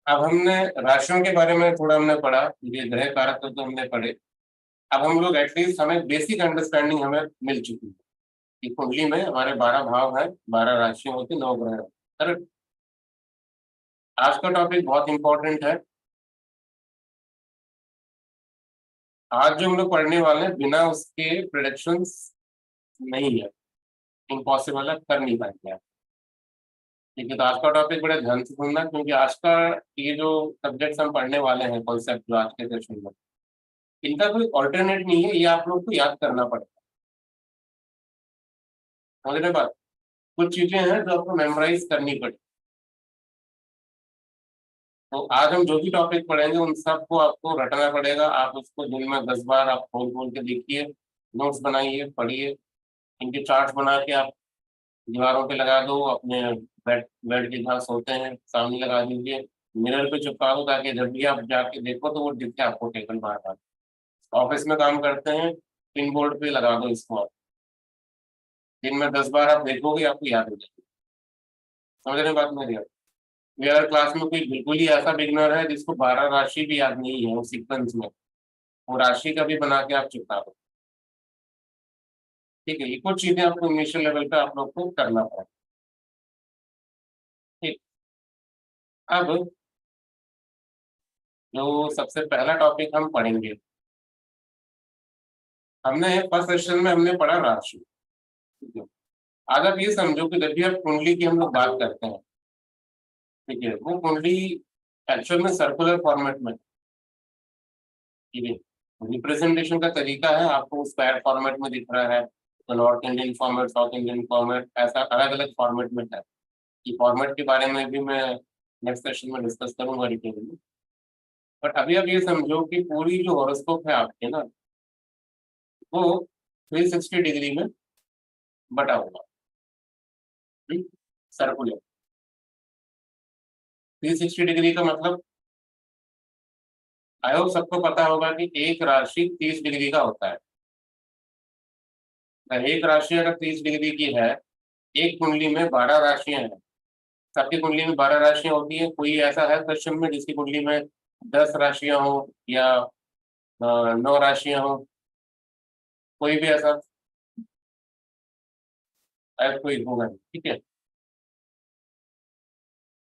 अब हमने राशियों के बारे में थोड़ा हमने पढ़ा, ये ग्रह कारक तो हमने पढ़े। अब हम लोग एटलीस्ट हमें बेसिक अंडरस्टैंडिंग हमें मिल चुकी है कि कुंडली में हमारे 12 भाव हैं, 12 राशियां होती, 9 ग्रह हैं। करेक्ट। आज का टॉपिक बहुत इंपॉर्टेंट है। आज जो हम लोग पढ़ने वाले हैं बिना उसके प्रिडिक्शंस नहीं है, इम्पॉसिबल है, कर नहीं पाएंगे आप। ठीक है, तो आज का टॉपिक बड़े ध्यान से सुनना, क्योंकि आज का ये जो सब्जेक्ट्स हम पढ़ने वाले हैं, कॉन्सेप्ट जो आज के सेशन में, इनका कोई ऑल्टरनेट नहीं है, ये आप लोग को याद करना पड़ेगा। समझ रहे बात? कुछ चीजें हैं जो आपको मेमोराइज करनी पड़ेगी। तो आज हम जो भी टॉपिक पढ़ेंगे उन सबको आपको रटना पड़ेगा। आप उसको दिन में 10 बार आप खोल खोल के देखिए, नोट्स बनाइए, पढ़िए। इनके चार्ट्स बना के आप दीवारों पे लगा दो, अपने बेड बेड के जहाँ सोते हैं सामने लगा दीजिए, मिरर पे चिपका दो, ताकि जब भी आप जाके देखो तो वो दिखे आपको टेबल बार बार। ऑफिस में काम करते हैं, पिन बोर्ड पे लगा दो इसको आप। दिन में 10 बार आप देखोगे, आपको याद हो जाएगी। समझ रहे हैं बात मेरी? अगर क्लास में कोई बिल्कुल ही ऐसा बिगनर है जिसको 12 राशि भी याद नहीं है, वो सीक्वेंस में, वो राशि का भी बना के आप चिपका दो। ठीक है, ये कुछ चीजें आपको इनिशियल लेवल पे आप लोग को करना पड़ेगा। ठीक। अब जो सबसे पहला टॉपिक हम पढ़ेंगे, हमने फर्स्ट सेशन में हमने पढ़ा राशि। ठीक है। आज आप ये समझो कि जब भी आप कुंडली की हम लोग बात करते हैं, ठीक है, वो कुंडली एक्चुअल में सर्कुलर फॉर्मेट में, ठीक है, रिप्रेजेंटेशन का तरीका है आपको स्क्वायर फॉर्मेट में दिख रहा है, तो north Indian format, south Indian format, ऐसा अलग अलग फॉर्मेट में है। कि फॉर्मेट के बारे में भी मैं नेक्स्ट सेशन में डिस्कस करूंगा डिटेल में। बट अभी आप ये समझो कि पूरी जो हॉरोस्कोप है आपके ना, वो 360 डिग्री में बटा हुआ, सर्कुलर। 360 डिग्री का मतलब आई होप सबको पता होगा कि एक राशि 30 डिग्री का होता है। अगर एक राशि अगर 30 डिग्री की है, एक कुंडली में 12 राशियां हैं। सबकी कुंडली में 12 राशियां होती है। कोई ऐसा है क्वेश्चन में जिसकी कुंडली में 10 राशियां हो या 9 राशियां हो? कोई भी ऐसा शायद कोई होगा नहीं। ठीक है,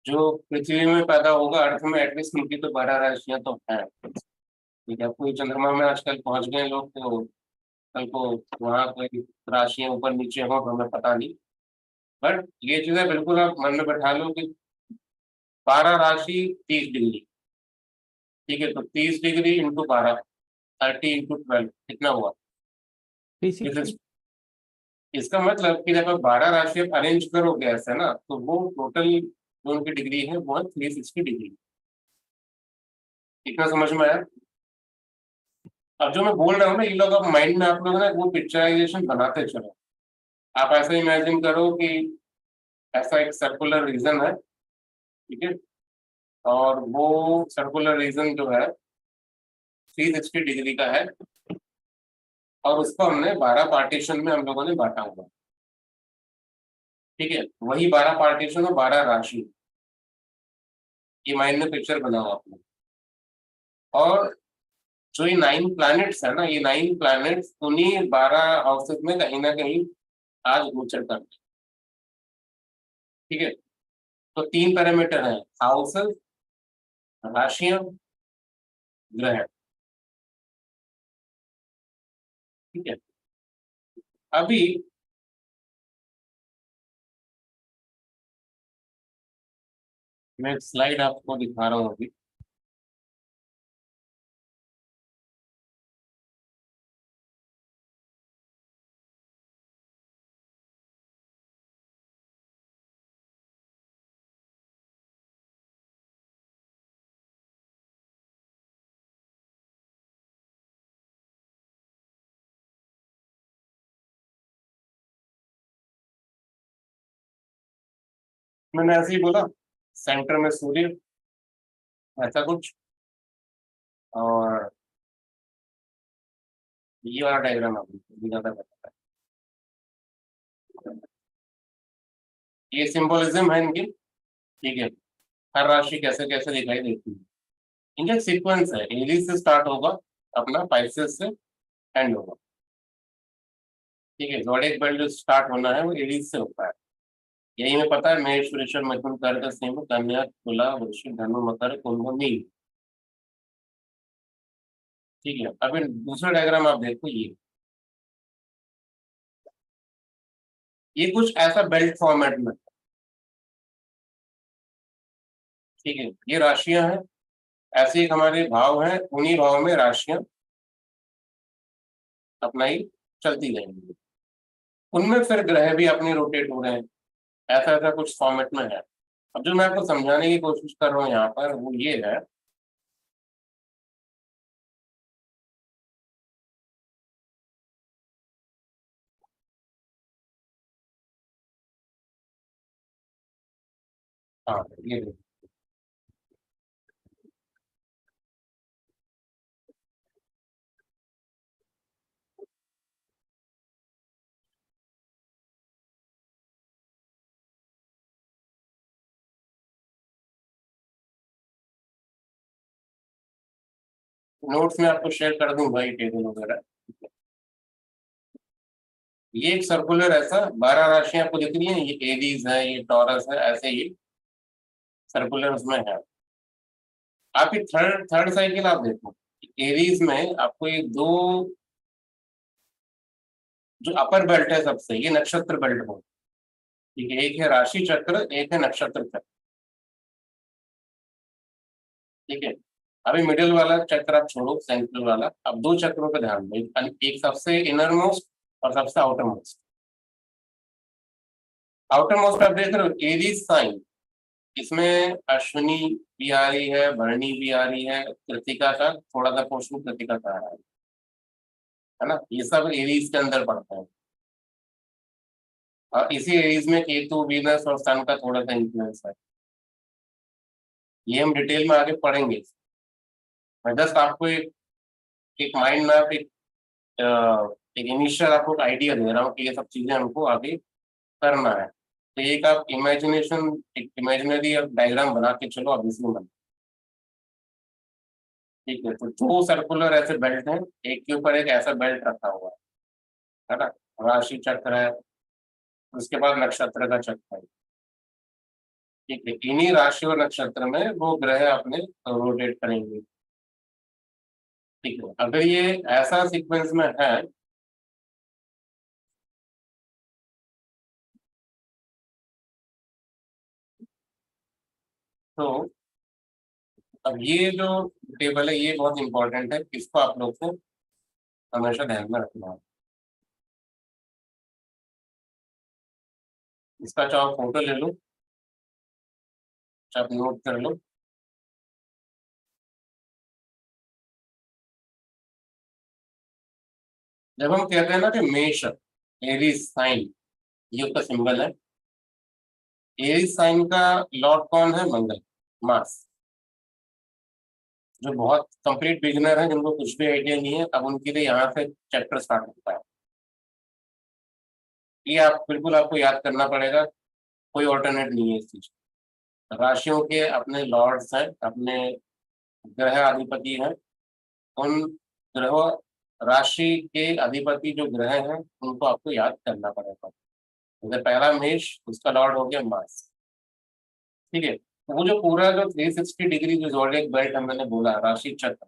जो पृथ्वी में पैदा होगा अर्थ में, एटलीस्ट उनकी तो 12 राशियां तो हैं। ठीक है, कोई चंद्रमा में आजकल पहुंच गए लोग, तो कल को वहाँ कोई राशियां ऊपर नीचे हो तो हमें पता नहीं। बट ये चीजें बिल्कुल आप मन में बैठा लो कि 12 राशि 30 डिग्री। ठीक है, तो 30 डिग्री इंटू 12, 30 इंटू 12 कितना हुआ? 360। इसका मतलब कि जब आप 12 राशि अरेंज करोगे ऐसे ना, तो वो टोटल जो उनकी डिग्री है वो है 360 डिग्री। इतना समझ में आया? अब जो मैं बोल रहा हूँ ना, ये लोग अब माइंड में आप लोग ना वो पिक्चराइजेशन बनाते चलो। आप ऐसे इमेजिन करो कि ऐसा एक सर्कुलर रीजन है, ठीक है, और वो सर्कुलर रीजन जो है 360 डिग्री का है, और उसको हमने 12 पार्टीशन में हम लोगों ने बांटा हुआ। ठीक है, वही 12 पार्टीशन और 12 राशि, ये माइंड में पिक्चर बनाओ आपने। और जो ये 9 प्लैनेट्स है ना, ये 9 प्लैनेट्स उन्हीं 12 हाउसेस में कहीं ना कहीं आज गोचर करते हैं। ठीक है, तो 3 पैरामीटर हैं: हाउसेस, राशियां, ग्रह। ठीक है, अभी मैं एक स्लाइड आपको दिखा रहा हूँ अभी। मैंने ऐसे ही बोला, सेंटर में सूर्य, ऐसा कुछ। और ये वाला डायग्राम आपको ज्यादा पता है, ये सिंबोलिज्म है इनकी। ठीक है, हर राशि कैसे कैसे दिखाई देती है। इनका सीक्वेंस है, एरीज से स्टार्ट होगा, अपना पाइसेस से एंड होगा। ठीक है, जोडिएक बेल्ट जो स्टार्ट होना है वो एरीज से होता है। यही हमें पता है, मेष वृषभ मिथुन कर्क सिंह कन्या तुला वृश्चिक धनु मकर कुंभ मीन। ठीक है, अभी दूसरा डायग्राम आप देखो, ये कुछ ऐसा बेल्ट फॉर्मेट में। ठीक है, ये राशियां हैं, ऐसे एक हमारे भाव हैं, उन्हीं भाव में राशियां अपना ही चलती जाएंगी, उनमें फिर ग्रह भी अपने रोटेट हो रहे हैं। ऐसा ऐसा कुछ फॉर्मेट में है। अब जो मैं आपको समझाने की कोशिश कर रहा हूँ यहाँ पर वो ये है, हाँ ये देखो। नोट्स में आपको शेयर कर दूंगा ये टेबल वगैरह। ये एक सर्कुलर ऐसा 12 राशियां आपको दिख रही है, ये एरीज है, ये टॉरस है, ऐसे ही सर्कुलर उसमें है। आपकी थर्ड थर्ड साइकिल आप देखो, एरीज में आपको ये दो जो अपर बेल्ट है सबसे, ये नक्षत्र बेल्ट हो। ठीक है, एक है राशि चक्र, एक है नक्षत्र चक्र। ठीक है, अभी मिडिल वाला चक्र आप छोड़ो, सेंट्रल वाला, अब दो चक्रों पे ध्यान दो, एक सबसे इनर मोस्ट और सबसे आउटर मोस्ट। आउटर मोस्ट आप देख रहे हो एरीज साइन, इसमें अश्विनी भी आ रही है, भरणी भी आ रही है, कृतिका का थोड़ा सा पोर्शन कृतिका का आ रहा है ना, ये सब एरीज के अंदर पड़ता है। और इसी एरीज में केतु वीनस और सन का थोड़ा सा इन्फ्लुएंस है। ये हम डिटेल में आगे पढ़ेंगे। मैं जस्ट आपको एक माइंड मैप, एक इनिशियल आपको आइडिया दे रहा हूँ कि ये सब चीजें हमको आगे करना है। तो एक आप इमेजिनेशन, एक इमेजिनरी डायग्राम बना के चलो अब इसमें बना। ठीक है, तो दो सर्कुलर ऐसे बेल्ट हैं, एक के ऊपर एक ऐसा बेल्ट रखा हुआ है ना, राशि चक्र है, उसके बाद नक्षत्र का चक्र है। ठीक है, इन्हीं राशि और नक्षत्र में वो ग्रह अपने रोटेट करेंगे। ठीक है, अगर ये ऐसा सीक्वेंस में है, तो अब ये जो टेबल है ये बहुत इंपॉर्टेंट है, इसको आप लोग को हमेशा ध्यान में रखना है। इसका चाहो फोटो ले लो, चाहे नोट कर लो। जब हम कहते हैं ना कि मेष, एरीज साइन, ये उसका सिंबल है। एरीज साइन का लॉर्ड कौन है? मंगल, मार्स। जो बहुत कंप्लीट बिगिनर है, जिनको कुछ भी आइडिया नहीं है, अब उनके लिए यहाँ से चैप्टर स्टार्ट होता है। ये आप बिल्कुल आपको याद करना पड़ेगा, कोई ऑल्टरनेट नहीं है इस चीज। राशियों के अपने लॉर्ड्स हैं, अपने ग्रह अधिपति हैं, उन ग्रहों, राशि के अधिपति जो ग्रह हैं उनको आपको याद करना पड़ेगा। जैसे पहला मेष, उसका लॉर्ड हो गया मार्स। ठीक है, तो वो जो पूरा जो 360 डिग्री जो जोडिएक बेल्ट हमने बोला राशि चक्र,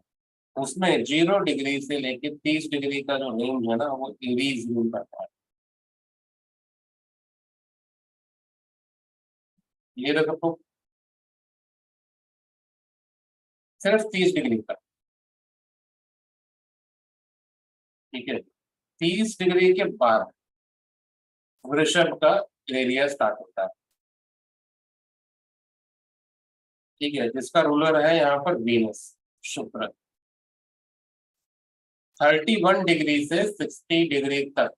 उसमें 0 डिग्री से लेके 30 डिग्री का जो रेंज है ना, वो एरीज रूल करता है। ये देखो, सिर्फ 30 डिग्री का। ठीक है, 30 डिग्री के बाद वृषभ का एरिया स्टार्ट होता है। ठीक है, जिसका रूलर है यहाँ पर वीनस, शुक्र। 31 डिग्री से 60 डिग्री तक।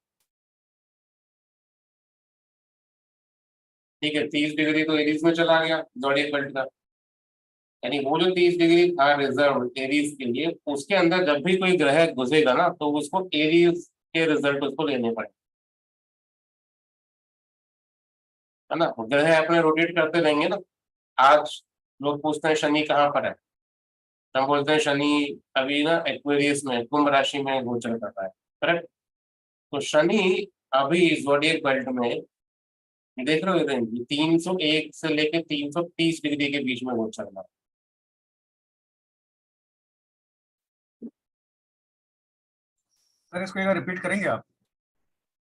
ठीक है, 30 डिग्री तो एरीज में चला गया जोडिएक बेल्ट का, यानी वो जो 30 डिग्री था रिजर्व एरीज के लिए, उसके अंदर जब भी कोई ग्रह घुसेगा ना, तो उसको एरीज के रिजल्ट उसको लेने पड़े, है ना। ग्रह अपने रोटेट करते रहेंगे ना। आज लोग पूछते हैं शनि कहाँ पर है, तो हम बोलते हैं शनि अभी ना एक्वेरियस में, कुंभ राशि में गोचर कर रहा है। करेक्ट। तो शनि अभी ज़ोडिएक बेल्ट में, देख रहे हो रेंज 301 से लेके 330 डिग्री के बीच में गोचर रहा है। सर इसको एक बार रिपीट करेंगे आप?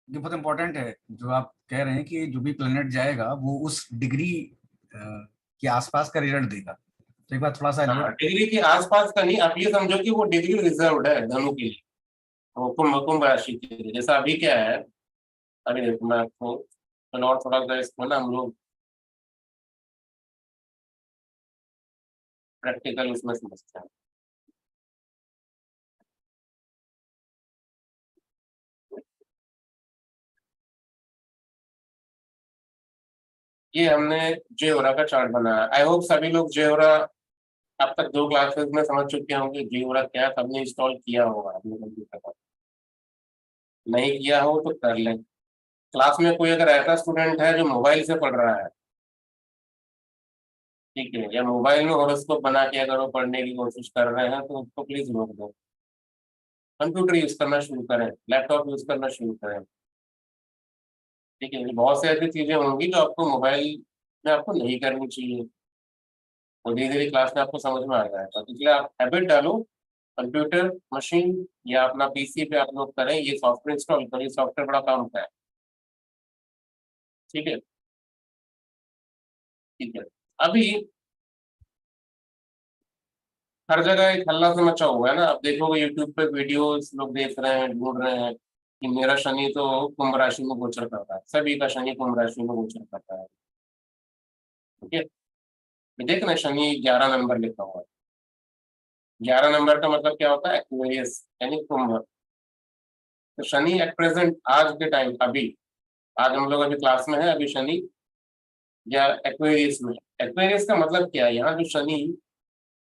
ये बहुत इंपॉर्टेंट है जो आप कह रहे हैं कि जो भी प्लेनेट जाएगा वो उस डिग्री के आसपास का रिजल्ट देगा, तो एक बार थोड़ा सा हाँ, डिग्री के आसपास का नहीं, आप ये समझो कि वो डिग्री रिजर्व्ड है धनु के लिए, वो कुंभ कुंभ राशि के लिए। जैसा अभी क्या है, अभी देखो मैं आपको और थोड़ा सा इसको ना हम लोग प्रैक्टिकल उसमें समझते हैं। ये हमने जेओरा का चार्ट बनाया। आई होप सभी लोग जेओरा अब तक 2 क्लासेस में समझ चुके होंगे जेओरा क्या, सबने इंस्टॉल किया होगा अपने कंप्यूटर पर। नहीं किया हो तो कर लें। क्लास में कोई अगर ऐसा स्टूडेंट है जो मोबाइल से पढ़ रहा है, ठीक है, या मोबाइल में हॉरोस्कोप बना के अगर वो पढ़ने की कोशिश कर रहे हैं, तो उसको प्लीज रोक दो। कंप्यूटर यूज करना शुरू करें, लैपटॉप यूज करना शुरू करें। ठीक है, बहुत से ऐसी चीजें होंगी जो आपको मोबाइल में आपको नहीं करनी चाहिए, और धीरे धीरे क्लास में आपको समझ में आ जाएगा। तो इसलिए आप हैबिट डालो, कंप्यूटर मशीन या अपना पीसी पे आप लोग करें, ये सॉफ्टवेयर इंस्टॉल करें, सॉफ्टवेयर बड़ा काम का है। ठीक है, ठीक है। अभी हर जगह एक हल्ला सा मचा हुआ है ना, अब देखोगे यूट्यूब पे वीडियोस लोग देख रहे हैं, ढूंढ रहे हैं कि मेरा शनि तो कुंभ राशि में गोचर करता है, सभी का शनि कुंभ राशि में गोचर करता है। ठीक है, देखना शनि 11 नंबर लिखा हुआ है। 11 नंबर का मतलब क्या होता है, एक्वेरियस यानी कुंभ। तो शनि एट प्रेजेंट आज के टाइम, अभी आज हम लोग अभी क्लास में है, अभी शनि या एक्वेरियस में। एक्वेरियस का मतलब क्या है, यहाँ जो शनि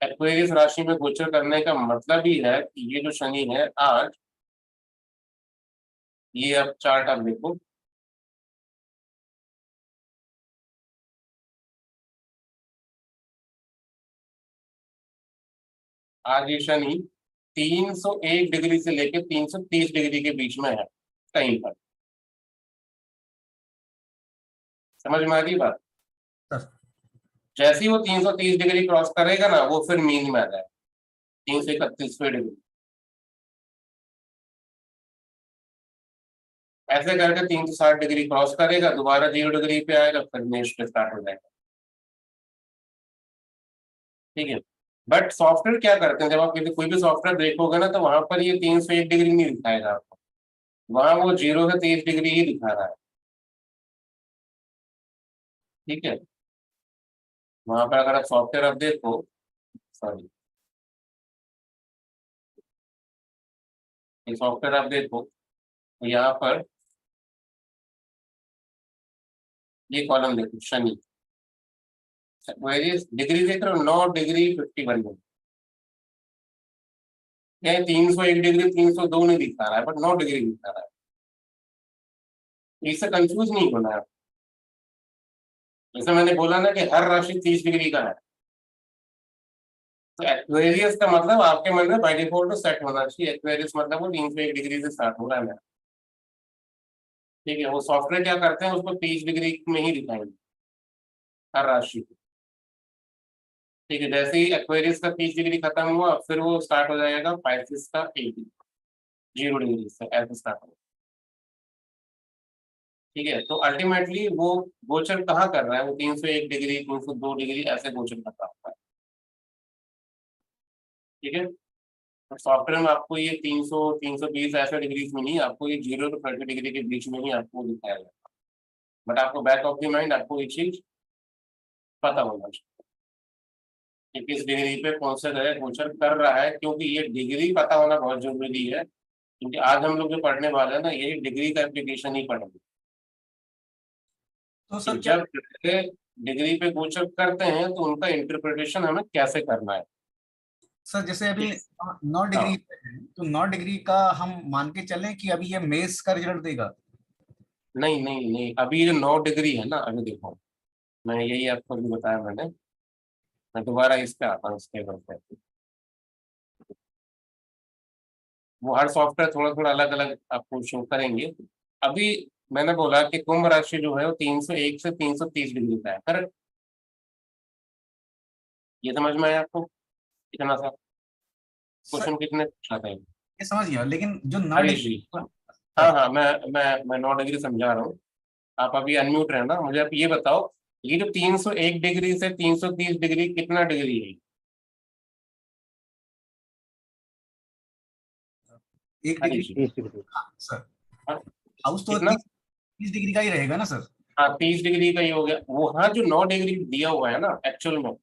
एक्वेरियस राशि में गोचर करने का मतलब ही है कि ये जो शनि है आज, ये अब चार्ट आप देखो, आज ये शनि 301 डिग्री से लेकर 330 डिग्री के बीच में है कहीं पर। समझ में आ रही बात? जैसे ही वो 330 डिग्री क्रॉस करेगा ना, वो फिर मीन में आ जाएगा 331 डिग्री। ऐसे करके 360 डिग्री क्रॉस करेगा, दोबारा 0 डिग्री पे आएगा, फिर मेष पे स्टार्ट हो जाएगा। ठीक है, बट सॉफ्टवेयर क्या करते हैं, जब आप कोई भी सॉफ्टवेयर देखोगे ना, तो वहां पर ये 301 डिग्री नहीं दिखाएगा आपको, वहां वो 0 से 30 डिग्री ही दिखा रहा है। ठीक है, वहां पर अगर आप सॉफ्टवेयर आप देखो, सॉरी, ये सॉफ्टवेयर आप देखो, तो यहाँ पर ये कॉलम देखो, शनि वेरियस डिग्री देख रहे हो, 9 डिग्री 51 मिनट। ये 301 डिग्री 302 नहीं दिखा रहा है, बट 9 डिग्री दिखा रहा है। इससे कंफ्यूज नहीं होना है। जैसे मैंने बोला ना कि हर राशि 30 डिग्री का है, तो एक्वेरियस का मतलब आपके मन में बाय डिफॉल्ट सेट होना चाहिए, एक्वेरियस मतलब वो 301 डिग्री से स्टार्ट हो रहा है मेरा। ठीक है, वो सॉफ्टवेयर क्या करते हैं, उसको 30 डिग्री में ही दिखाएंगे हर राशि को। ठीक है, जैसे ही एक्वेरियस का 30 डिग्री खत्म हुआ, फिर वो स्टार्ट हो जाएगा पाइसिस का 80, 0 डिग्री से ऐसे स्टार्ट होगा। ठीक है, तो अल्टीमेटली वो गोचर कहाँ कर रहा है, वो 301 डिग्री 302 डिग्री ऐसे गोचर कर रहा है। ठीक है, तो सॉफ्टवेयर में आपको ये 300 320 ऐसे डिग्री में नहीं, आपको ये 0 to 30 डिग्री के बीच में ही आपको दिखाएगा। बट आपको बैक ऑफ द माइंड आपको ये चीज पता होना चाहिए कि किस डिग्री पे कौन सा ग्रह गोचर कर रहा है, क्योंकि ये डिग्री पता होना बहुत जरूरी है, क्योंकि आज हम लोग जो पढ़ने वाले हैं ना, यही डिग्री का एप्लीकेशन ही पढ़ेंगे। तो सर कि क्या जब ग्रह डिग्री पे गोचर करते हैं, तो उनका इंटरप्रिटेशन हमें कैसे करना है। सर जैसे अभी Yes. 9 डिग्री हाँ, पे है, तो 9 डिग्री का हम मान के चलें कि अभी ये मेष का रिजल्ट देगा? नहीं नहीं नहीं, अभी जो 9 डिग्री है ना, अभी देखो, मैं यही आपको अभी बताया मैंने, मैं दोबारा इस पे आता हूँ, इस टेबल पे। वो हर सॉफ्टवेयर थोड़ा थोड़ा अलग अलग आपको शो करेंगे। अभी मैंने बोला कि कुंभ राशि जो है वो 301 से 330 डिग्री का है, करेक्ट? ये समझ में आया आपको? इतना सा सर क्वेश्चन कितने पूछा था ये? ये समझ गया, लेकिन जो 9 हरीश डिग्री। जी, हाँ हाँ, मैं 9 डिग्री समझा रहा हूँ। आप अभी अनम्यूट रहना, मुझे आप ये बताओ, ये जो 301 डिग्री से 330 डिग्री कितना डिग्री है? 1 डिग्री। हरीश जी, 30 डिग्री। हाँ सर, हाँ, हाउस तो कितना? 30 डिग्री का ही रहेगा ना सर? हाँ, 30 डिग्री का ही हो गया। वो हाँ, जो 9 डिग्री दिया हुआ है ना एक्चुअल में, वो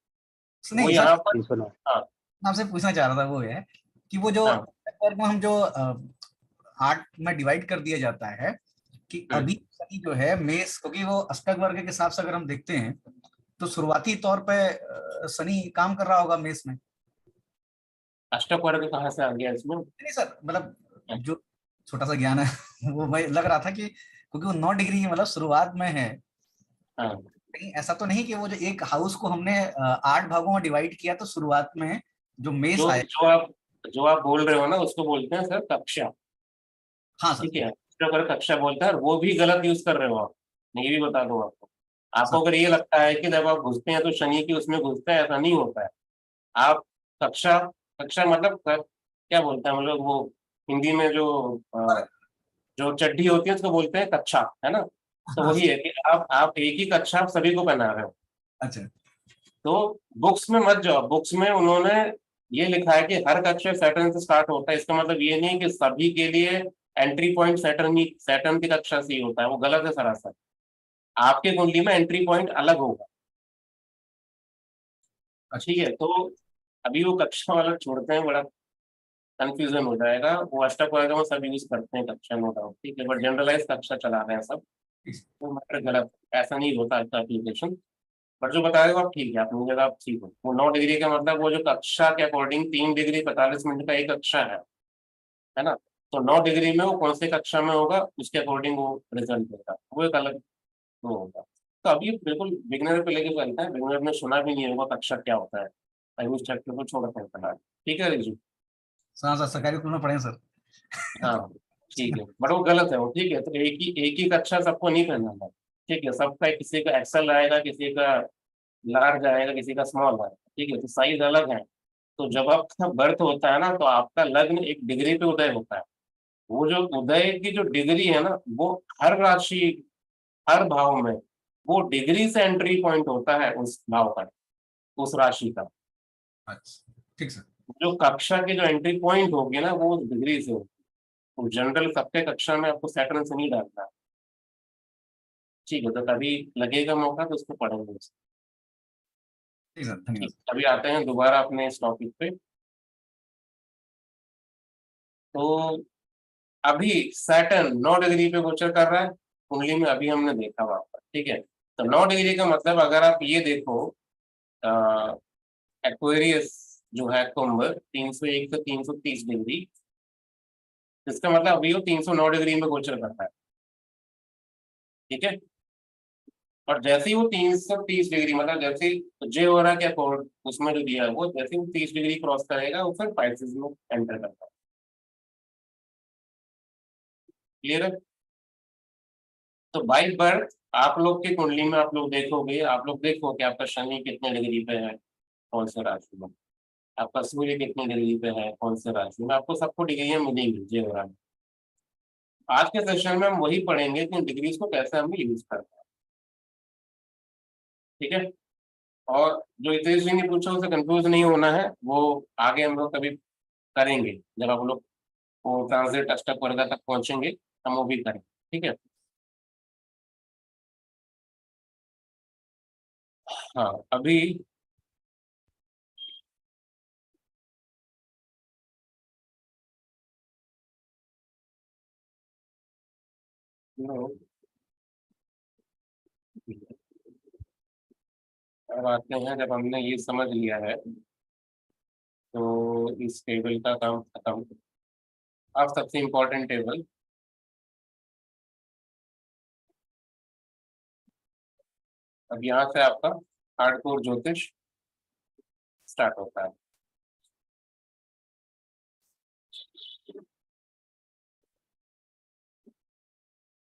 नहीं सर, यहाँ पर। 309। हाँ मैं आपसे पूछना चाह रहा था वो है कि वो जो हाँ। वर्ग में हम जो 8 में डिवाइड कर दिया जाता है, कि हम्म। अभी शनि जो है मेष, क्योंकि वो अष्टक वर्ग के हिसाब से अगर हम देखते हैं तो शुरुआती तौर पे शनि काम कर रहा होगा मेष में। अष्टक वर्ग कहाँ से आ गया इसमें? नहीं सर, मतलब जो छोटा सा ज्ञान है वो मैं लग रहा था कि क्योंकि वो 9 डिग्री मतलब शुरुआत में है, हाँ, कहीं ऐसा तो नहीं कि वो जो एक हाउस को हमने 8 भागों में डिवाइड किया तो शुरुआत में जो मेष जो आए। जो आप बोल रहे हो ना, उसको बोलते हैं सर कक्षा। हाँ सर। ठीक है, अष्टक वर्ग कक्षा बोलते हैं, और वो भी गलत यूज कर रहे हो आप। मैं ये भी बता दूं आपको। आपको सर अगर ये लगता है कि जब आप घुसते हैं तो शनि की उसमें घुसते हैं, ऐसा नहीं होता है। आप कक्षा, कक्षा मतलब क्या बोलते हैं हम लोग, वो हिंदी में जो चड्डी होती है उसको बोलते हैं कक्षा, है ना? तो हाँ वही सर। है कि आप एक ही कक्षा आप सभी को पहना रहे हो। अच्छा। तो बुक्स में मत जाओ, बुक्स में उन्होंने ये लिखा है कि हर कक्षा सैटर्न से स्टार्ट होता है, इसका मतलब ये नहीं कि सभी के लिए एंट्री पॉइंट सैटर्न ही, सैटर्न की कक्षा से ही होता है, वो गलत है सरासर। आपके कुंडली में एंट्री पॉइंट अलग होगा। ठीक है, तो अभी वो कक्षा वाला छोड़ते हैं, बड़ा कंफ्यूजन हो जाएगा। वो अष्टक वर्ग में सब यूज करते हैं कक्षा, नो डाउट, ठीक है, बट जनरलाइज कक्षा चला रहे हैं सब। वो मैटर गलत है, ऐसा नहीं होता इसका एप्लीकेशन। बट जो बता रहे हो आप ठीक है, अपनी जगह आप ठीक हो। वो 9 डिग्री का मतलब वो जो कक्षा के अकॉर्डिंग 3 डिग्री 45 मिनट का एक कक्षा है ना? तो 9 डिग्री में वो कौन से कक्षा में होगा, उसके अकॉर्डिंग वो रिजल्ट देगा, वो एक अलग वो होगा। तो अभी बिल्कुल बिगनर पे लेके चलते हैं, बिगनर ने सुना भी नहीं होगा कक्षा क्या होता है। अभी उस चैप्टर को छोड़ते हैं फिलहाल। ठीक है रिजू? हाँ सर, सरकारी स्कूल में पढ़े हैं सर। हाँ ठीक है, बट वो गलत है वो। ठीक है, तो एक ही कक्षा सबको नहीं पहनना है। ठीक है, सबका किसी का एक्सेल आएगा, किसी का लार्ज आएगा, किसी का स्मॉल आएगा। ठीक है, तो साइज अलग है। तो जब आपका बर्थ होता है ना, तो आपका लग्न एक डिग्री पे उदय होता है। वो जो उदय की जो डिग्री है ना, वो हर राशि, हर भाव में, वो डिग्री से एंट्री पॉइंट होता है उस भाव का, उस राशि का। अच्छा ठीक सर। जो कक्षा के जो एंट्री पॉइंट होगी ना, वो उस डिग्री से होगी। तो जनरल सबके कक्षा में आपको सैटर्न से नहीं डालना है। ठीक है, तो कभी लगेगा मौका तो उसको पढ़ेंगे। ठीक सर, धन्यवाद। ठीक, अभी आते हैं दोबारा अपने इस टॉपिक पे। तो अभी सैटर्न 9 डिग्री पे गोचर कर रहा है कुंडली में, अभी हमने देखा वहां पर। ठीक है, तो 9 डिग्री का मतलब अगर आप ये देखो, एक्वेरियस जो है कुंभ 301 से 330 डिग्री, इसका मतलब अभी वो 309 डिग्री में गोचर करता है। ठीक है, और जैसे ही वो 330 डिग्री, मतलब जैसे ही जे हो रहा है क्या कोड उसमें जो दिया है, वो जैसे ही वो 30 डिग्री क्रॉस करेगा वो फिर पाइसेस में एंटर करता है। क्लियर है? तो बाई बर्थ आप लोग की कुंडली में आप लोग देखो कि आपका शनि कितने डिग्री पे है, कौन से राशि में, आपका सूर्य कितने डिग्री पे है, कौन से राशि में, आपको सबको डिग्रियां मिलेंगी जे हो रहा है। आज के सेशन में हम वही पढ़ेंगे कि डिग्रीज को कैसे हम यूज करते हैं। ठीक है, और जो हितेश जी ने पूछा उसे कंफ्यूज नहीं होना है, वो आगे हम लोग कभी करेंगे जब आप लोग वो ट्रांसलेट अष्टक वर्ग तक पहुंचेंगे, हम वो भी करेंगे। ठीक है, हाँ अभी अब आते हैं, जब हमने ये समझ लिया है तो इस टेबल का काम खत्म। अब सबसे इम्पोर्टेंट टेबल, अब यहाँ से आपका हार्डकोर ज्योतिष, स्टार्ट होता है।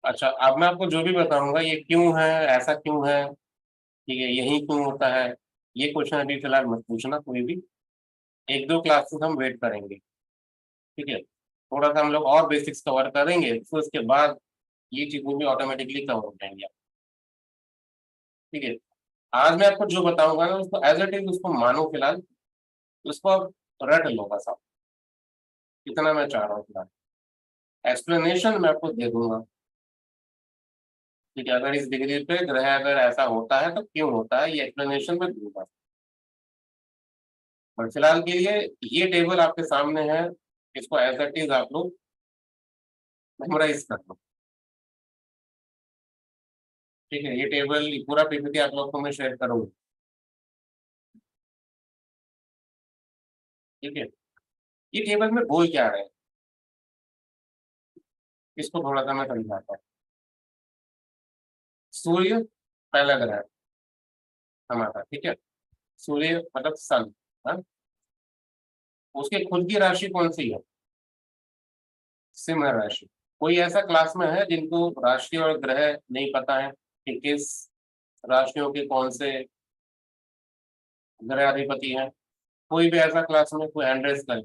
अच्छा, अब मैं आपको जो भी बताऊंगा ये क्यों है, ऐसा क्यों है, ठीक है, यही क्यों होता है, ये क्वेश्चन अभी फिलहाल मत पूछना कोई भी। एक दो क्लासेस हम वेट करेंगे, ठीक है, थोड़ा सा हम लोग और बेसिक्स कवर करेंगे, फिर उसके बाद ये चीजें भी ऑटोमेटिकली कवर हो जाएंगी, ठीक है। आज मैं आपको जो बताऊंगा ना उसको एज इट इज उसको मानो फिलहाल, उसको आप रट लो बस आप, इतना मैं चाह रहा हूँ फिलहाल। एक्सप्लेनेशन मैं आपको दे दूंगा, ठीक है, अगर इस डिग्री पे ग्रह अगर ऐसा होता है तो क्यों होता है, ये एक्सप्लेनेशन मैं दूंगा। बट फिलहाल के लिए ये टेबल आपके सामने है, इसको एज इट इज आप लोग मेमोराइज कर लो, ठीक है। ये टेबल पूरा पीपीटी आप लोग को मैं शेयर करूंगा, ठीक है। ये टेबल में बोल क्या रहे हैं इसको थोड़ा सा मैं समझाता हूँ। सूर्य पहला ग्रह है हमारा, ठीक है, सूर्य मतलब सन, हाँ? उसके खुद की राशि कौन सी है, सिंह राशि। कोई ऐसा क्लास में है जिनको राशि और ग्रह नहीं पता है कि किस राशियों के कौन से ग्रह अधिपति हैं? कोई भी ऐसा क्लास में कोई हैंड रेज करे,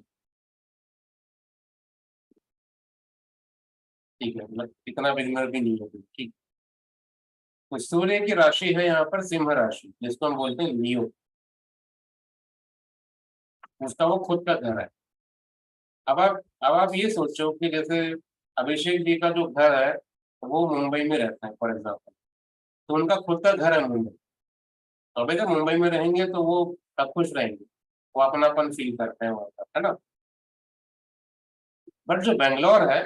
ठीक है, मतलब इतना बिगनर भी नहीं है कोई, ठीक। तो सूर्य की राशि है यहाँ पर सिंह राशि, जिसको हम बोलते हैं लियो, उसका वो खुद का घर है। अब आप ये सोचो कि जैसे अभिषेक जी का जो घर है वो मुंबई में रहता है फॉर एग्जाम्पल, तो उनका खुद का घर है मुंबई। तो अभी जब मुंबई में रहेंगे तो वो सब खुश रहेंगे, वो अपनापन फील करते हैं वहां पर, है ना। बट जो बेंगलोर है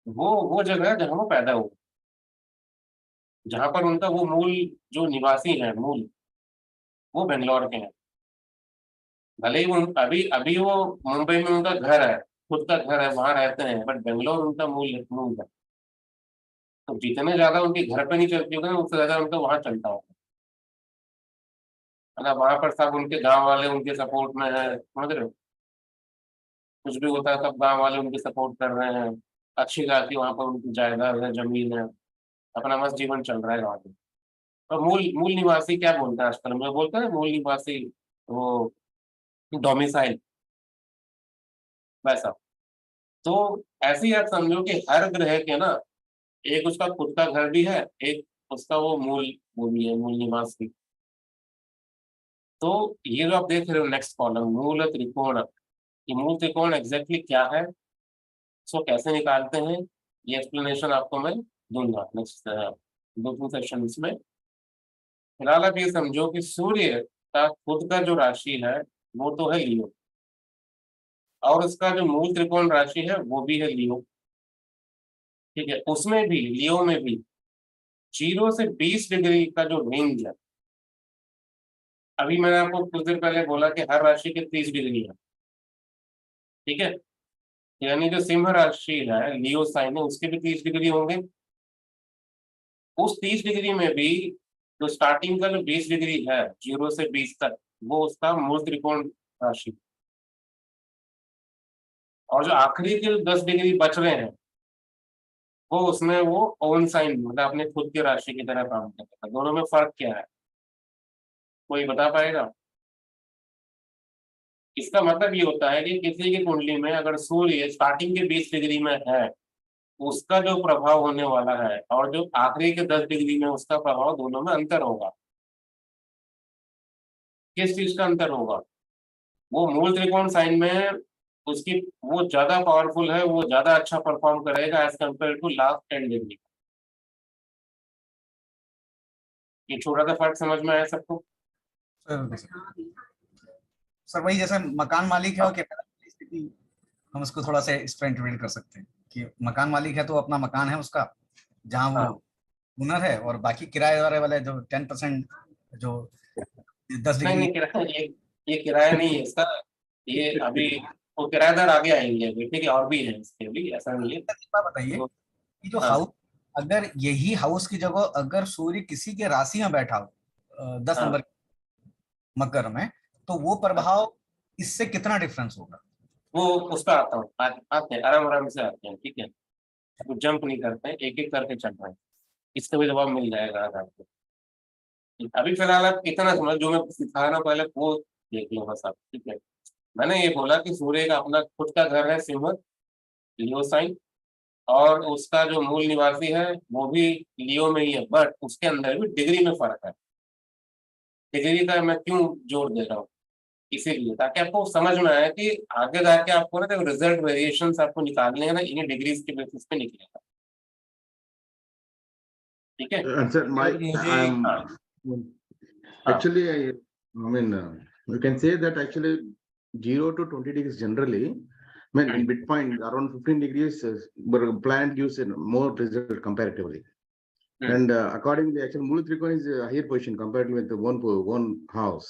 वो जगह है जहाँ वो पैदा हुए, जहाँ पर उनका वो मूल जो निवासी है मूल, वो बेंगलोर के हैं। भले ही वो अभी अभी वो मुंबई में उनका घर है, खुद का घर है, वहां रहते हैं, बट बेंगलोर उनका मूल मूल है। तो जितने ज्यादा उनके घर पे नहीं चलती होगा ना, उससे ज्यादा उनका वहां चलता होगा, है ना। वहां पर सब उनके गांव वाले उनके सपोर्ट में है, समझ रहे हो, कुछ भी होता है सब गांव वाले उनके सपोर्ट कर रहे हैं, अच्छी खासी वहां पर उनकी जायदाद है, जमीन है, अपना मस्त जीवन चल रहा है वहां पे। और मूल मूल निवासी क्या बोलते हैं आजकल, हम लोग बोलते हैं मूल निवासी, वो डोमिसाइल, वैसा। तो ऐसे ही आप समझो कि हर ग्रह के ना एक उसका खुद का घर भी है, एक उसका वो मूल वो भी है, मूल निवासी। तो ये जो आप देख रहे हो नेक्स्ट कॉलम, मूल त्रिकोण, ये मूल त्रिकोण एग्जैक्टली क्या है, इसको कैसे निकालते हैं, ये एक्सप्लेनेशन आपको मैं दूंगा नेक्स्ट दो तीन सेशन में। फिलहाल आप ये समझो कि सूर्य का खुद का जो राशि है वो तो है लियो, और उसका जो मूल त्रिकोण राशि है वो भी है लियो, ठीक है। उसमें भी लियो में भी 0 से 20 डिग्री का जो रेंज है, अभी मैंने आपको कुछ देर पहले बोला कि हर राशि के 30 डिग्री है, ठीक है। यानी जो सिंह राशि है लियो साइन है उसके भी 30 डिग्री होंगे। उस 30 डिग्री में भी जो स्टार्टिंग का जो 20 डिग्री है 0 से 20 तक, वो उसका मूल त्रिकोण राशि, और जो आखिरी के 10 डिग्री बच रहे हैं वो उसमें वो ओन साइन मतलब अपने खुद की राशि की तरह काम करता है। दोनों में फर्क क्या है, कोई बता पाएगा? इसका मतलब ये होता है कि किसी की कुंडली में अगर सूर्य स्टार्टिंग के 20 डिग्री में है, उसका जो प्रभाव होने वाला है और जो आखिरी के 10 डिग्री में उसका प्रभाव, दोनों में अंतर होगा। किस चीज का अंतर होगा? वो मूल त्रिकोण साइन में उसकी वो ज्यादा पावरफुल है, वो ज्यादा अच्छा परफॉर्म करेगा as compare to last 10 degree. ये छोटा सा फर्क समझ में आया सबको? सर वही जैसे मकान मालिक है और किराएदार की स्थिति, हम उसको थोड़ा सा इस पर इंटरप्रेट कर सकते हैं कि मकान मालिक है तो अपना मकान है उसका, जहाँ वो हाँ, ओनर है, और बाकी किराएदार वाले जो 10% जो 10 नहीं डिग्री। नहीं, किराया ये किराया नहीं है इसका, ये अभी वो किराएदार आगे आएंगे अभी, ठीक है, और भी है इसके भी, ऐसा नहीं है। बताइए तो कि जो हाँ हाउस, अगर यही हाउस की जगह अगर सूर्य किसी के राशि में बैठा हो 10 नंबर, हाँ मकर में, तो वो प्रभाव इससे कितना डिफरेंस होगा? वो उस पर आता हूँ, आते हैं आराम आराम से आते हैं, ठीक है। वो जंप नहीं करते हैं, एक एक करके चल रहे हैं, इसका भी जवाब मिल जाएगा आज आपको। अभी फिलहाल आप इतना समझ, जो मैं सिखा रहा हूं पहले वो देख लो बस आप, ठीक है। मैंने ये बोला कि सूर्य का अपना खुद का घर है सिंह, लियो साइन, और उसका जो मूल निवासी है वो भी लियो में ही है, बट उसके अंदर भी डिग्री में फर्क है। डिग्री का मैं क्यों जोर दे रहा हूँ, इसीलिए ताकि आपको समझ में आए कि आगे जाके आपको ना रिजल्ट वेरिएशन आपको निकालने हैं ना, इन्हीं डिग्रीज के बेसिस पे निकलेगा, ठीक है। And sir, सर मुझे हाँ actually, I mean, you can say that actually 0 to 20 degrees generally, I mean, in midpoint around 15 degrees, planet gives more result comparatively. And accordingly, actually, Mula Trikona is a higher position compared with the one house.